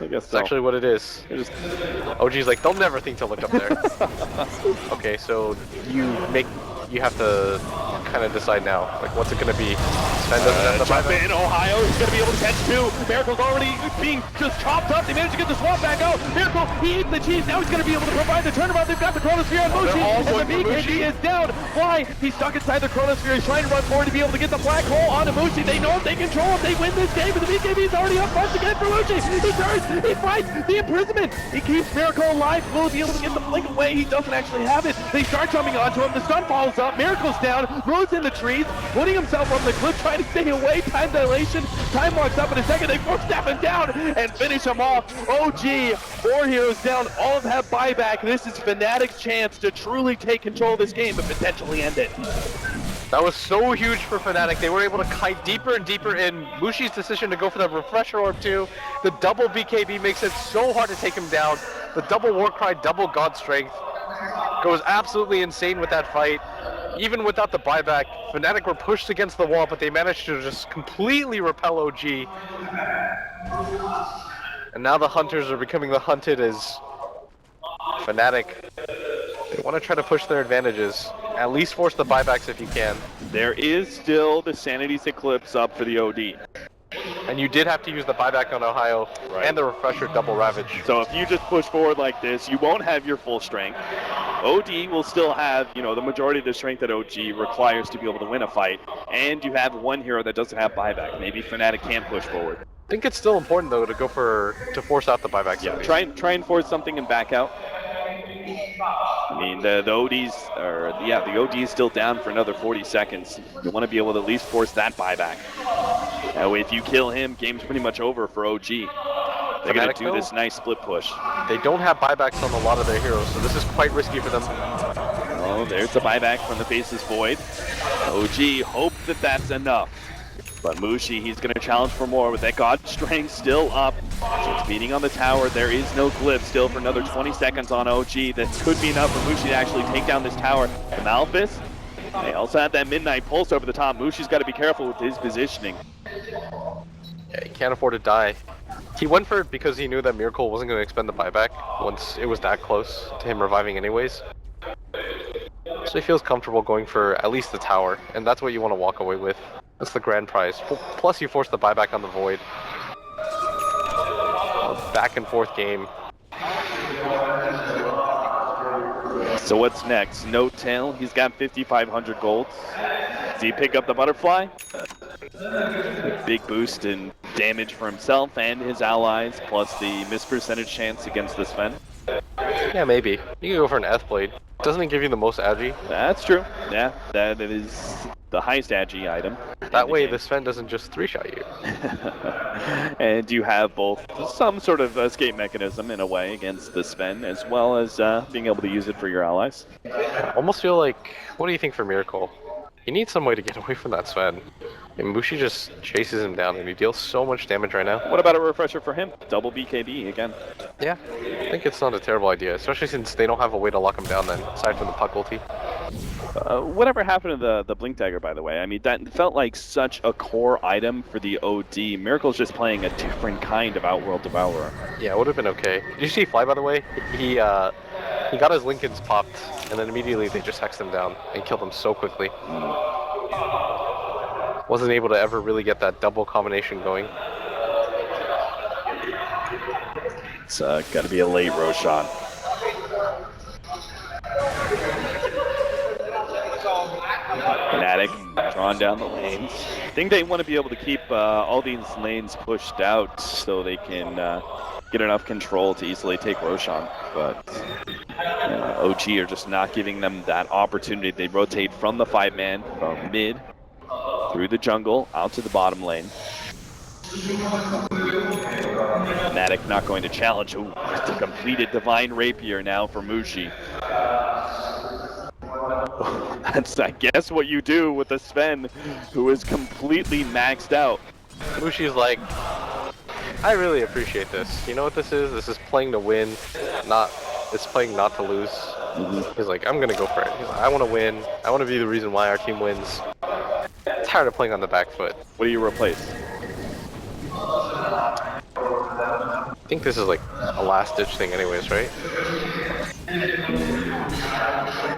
I guess That's so. actually what it is. They're just OG's like, they'll never think to look up there. Okay, so you have to kind of decide now. Like, what's it gonna be? Sven doesn't have the jump buyback. in, Ohio is going to be able to catch two. Miracle's already being just chopped up. They managed to get the swap back out. Miracle, he eats the cheese. Now he's going to be able to provide the turnaround. They've got the Chronosphere on they're all Mushi, and the going for BKB Mushi. is down. Why? He's stuck inside the Chronosphere. He's trying to run forward to be able to get the black hole onto Mushi. They know if they control him, they win this game, but the BKB is already up once again for Mushi. He turns, he fights the imprisonment. He keeps Miracle alive. Will he be able to get the blink away? He doesn't actually have it. They start jumping onto him. The stun follows up. Miracle's down. Moves in the trees, putting himself on the cliff, trying to stay away. Time dilation. Time walks up in a second. They force step him down and finish him off. OG, 4 heroes down. All of that buyback. This is Fnatic's chance to truly take control of this game and potentially end it. That was so huge for Fnatic. They were able to kite deeper and deeper in. Mushi's decision to go for the Refresher Orb too. The double BKB makes it so hard to take him down. The double Warcry, double God Strength goes absolutely insane with that fight. Even without the buyback, Fnatic were pushed against the wall, but they managed to just completely repel OG. And now the hunters are becoming the hunted as Fnatic. They want to try to push their advantages. At least force the buybacks if you can. There is still the Sanity's Eclipse up for the OD. And you did have to use the buyback on Ohio and the Refresher double Ravage. So if you just push forward like this, you won't have your full strength. OD will still have, you know, the majority of the strength that OG requires to be able to win a fight. And you have one hero that doesn't have buyback. Maybe Fnatic can push forward. I think it's still important though to go to force out the buybacks. Yeah, try and force something and back out. I mean, the OD is still down for another 40 seconds. You want to be able to at least force that buyback. That way, if you kill him, game's pretty much over for OG. They're going to do this nice split push. They don't have buybacks on a lot of their heroes, so this is quite risky for them. Oh, there's the buyback from the Faceless Void. OG hope that that's enough. But Mushi, he's going to challenge for more with that God Strength still up. Just beating on the tower. There is no glyph still for another 20 seconds on OG. That could be enough for Mushi to actually take down this tower. The Malphus, they also have that Midnight Pulse over the top. Mushi's got to be careful with his positioning. Yeah, he can't afford to die. He went for it because he knew that Miracle wasn't going to expend the buyback once it was that close to him reviving anyways. So he feels comfortable going for at least the tower, and that's what you want to walk away with. That's the grand prize. Plus you force the buyback on the Void. A back and forth game. So what's next? No Tail, he's got 5,500 gold. Does he pick up the Butterfly? Big boost in damage for himself and his allies, plus the miss percentage chance against the Sven. Yeah, maybe. You can go for an F-Blade. Doesn't it give you the most agi? That's true. Yeah, that is the highest agi item. That way the Sven doesn't just 3-shot you. And you have both some sort of escape mechanism in a way against the Sven, as well as being able to use it for your allies. I almost feel like, what do you think for Miracle? He needs some way to get away from that Sven. And Mushi just chases him down and he deals so much damage right now. What about a refresher for him? Double BKB again. Yeah, I think it's not a terrible idea, especially since they don't have a way to lock him down then, aside from the puck ulti. Whatever happened to the Blink Dagger, by the way? I mean, that felt like such a core item for the OD. Miracle's just playing a different kind of Outworld Devourer. Yeah, it would have been okay. Did you see Fly, by the way? He got his Lincolns popped, and then immediately they just hexed him down and killed him so quickly. Wasn't able to ever really get that double combination going. It's got to be a late Roshan. Fnatic drawn down the lanes. I think they want to be able to keep all these lanes pushed out so they can get enough control to easily take Roshan. But OG are just not giving them that opportunity. They rotate from the 5-man, from mid, through the jungle, out to the bottom lane. Fnatic not going to challenge. Ooh, just a completed Divine Rapier now for Mushi. That's, I guess, what you do with a Sven who is completely maxed out. Mushi's like, I really appreciate this. You know what this is? This is playing to win, it's playing not to lose. He's like, I'm gonna go for it. He's like, I want to win. I want to be the reason why our team wins. Tired of playing on the back foot. What do you replace? I think this is like a last-ditch thing anyways, right?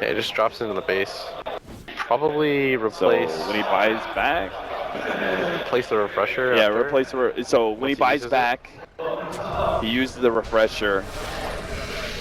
Yeah, it just drops into the base. Probably replace... So when he buys back? Replace the refresher. Yeah, after. replace the... So when he buys back, he uses the refresher,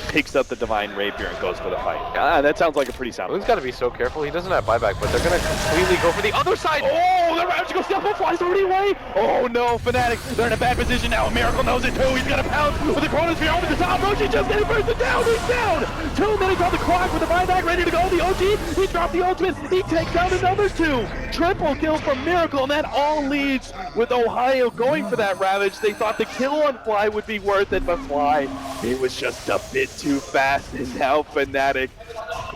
picks up the Divine Rapier, and goes for the fight. That sounds like a pretty sound. He's got to be so careful. He doesn't have buyback, but they're going to completely go for the other side. Oh, the Ravage goes down, flies already away. Oh no, Fnatic, they're in a bad position now. Miracle knows it too. He's got a pounce with the Chronosphere over the top. Roshi just getting bursted down. He's down. 2 minutes on the clock with the buyback ready to go. The OG, he dropped the ultimate. He takes down another 2. Triple kill from Miracle, and that all leads with Ohio going for that Ravage. They thought the kill on Fly would be worth it, but Fly, it was just a bit too fast. And now Fnatic,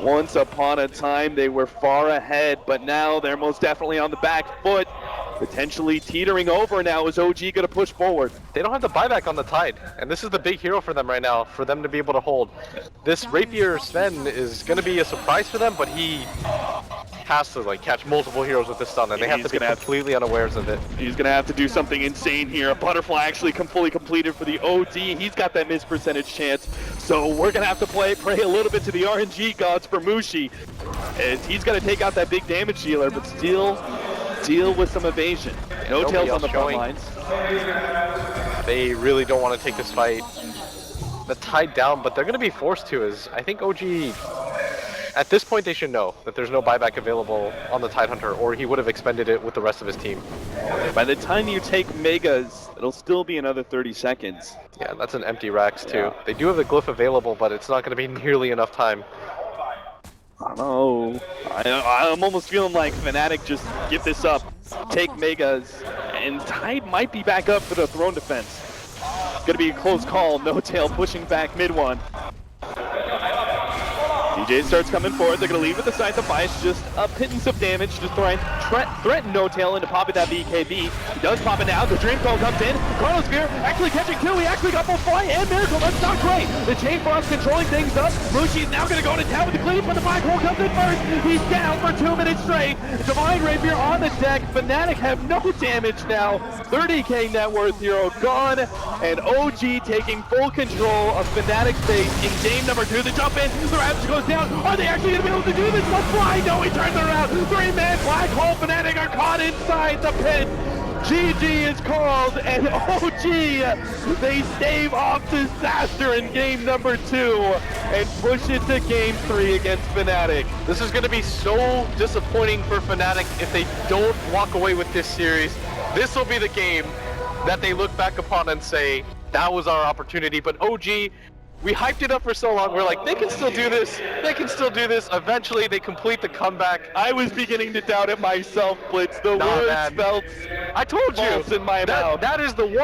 once upon a time they were far ahead, but now they're most definitely on the back foot, potentially teetering over now. Is OG going to push forward? They don't have the buyback on the Tide, and this is the big hero for them right now, for them to be able to hold. This Rapier Sven is going to be a surprise for them, but he has to like catch multiple heroes with this stun, and they have to be completely unawares of it. He's going to have to do something insane here. A Butterfly actually fully completed for the OD. He's got that miss percentage chance, so we're going to have to pray a little bit to the RNG gods for Mushi, as he's going to take out that big damage dealer, but still deal with some evasion. No tails on the front lines. They really don't want to take this fight. The Tide down, but they're going to be forced to, as I think OG, at this point they should know that there's no buyback available on the Tidehunter, or he would have expended it with the rest of his team. By the time you take Megas, it'll still be another 30 seconds. Yeah, that's an empty Rax too. They do have the glyph available, but it's not going to be nearly enough time. I don't know. I'm almost feeling like Fnatic just give this up, take Megas, and Tide might be back up for the throne defense. It's gonna be a close call. No Tail pushing back mid one. DJ starts coming forward. They're going to leave with the side. The Bias just a pittance of damage. Just threaten No Tail into popping that BKB. He does pop it now. The Dream Call comes in. Chronosphere actually catching two. He actually got both Fly and Miracle. That's not great. The Chain Frost controlling things up. Mushi's now going to go to town with the cleave, but the Black Hole comes in first. He's down for 2 minutes straight. Divine Rapier on the deck. Fnatic have no damage now. 30k net worth hero gone. And OG taking full control of Fnatic's base in game number 2. The jump in. The Ravage goes down. Are they actually going to be able to do this? Let's fly. No, he turns it around. 3-man Black Hole. Fnatic are caught inside the pit. GG is called, and OG, they stave off disaster in game number 2 and push it to game 3 against Fnatic. This is going to be so disappointing for Fnatic if they don't walk away with this series. This will be the game that they look back upon and say, that was our opportunity. But OG, we hyped it up for so long. We're like, they can still do this. They can still do this. Eventually, they complete the comeback. I was beginning to doubt it myself, Blitz. The words felt I told you. false in my mouth. That is the one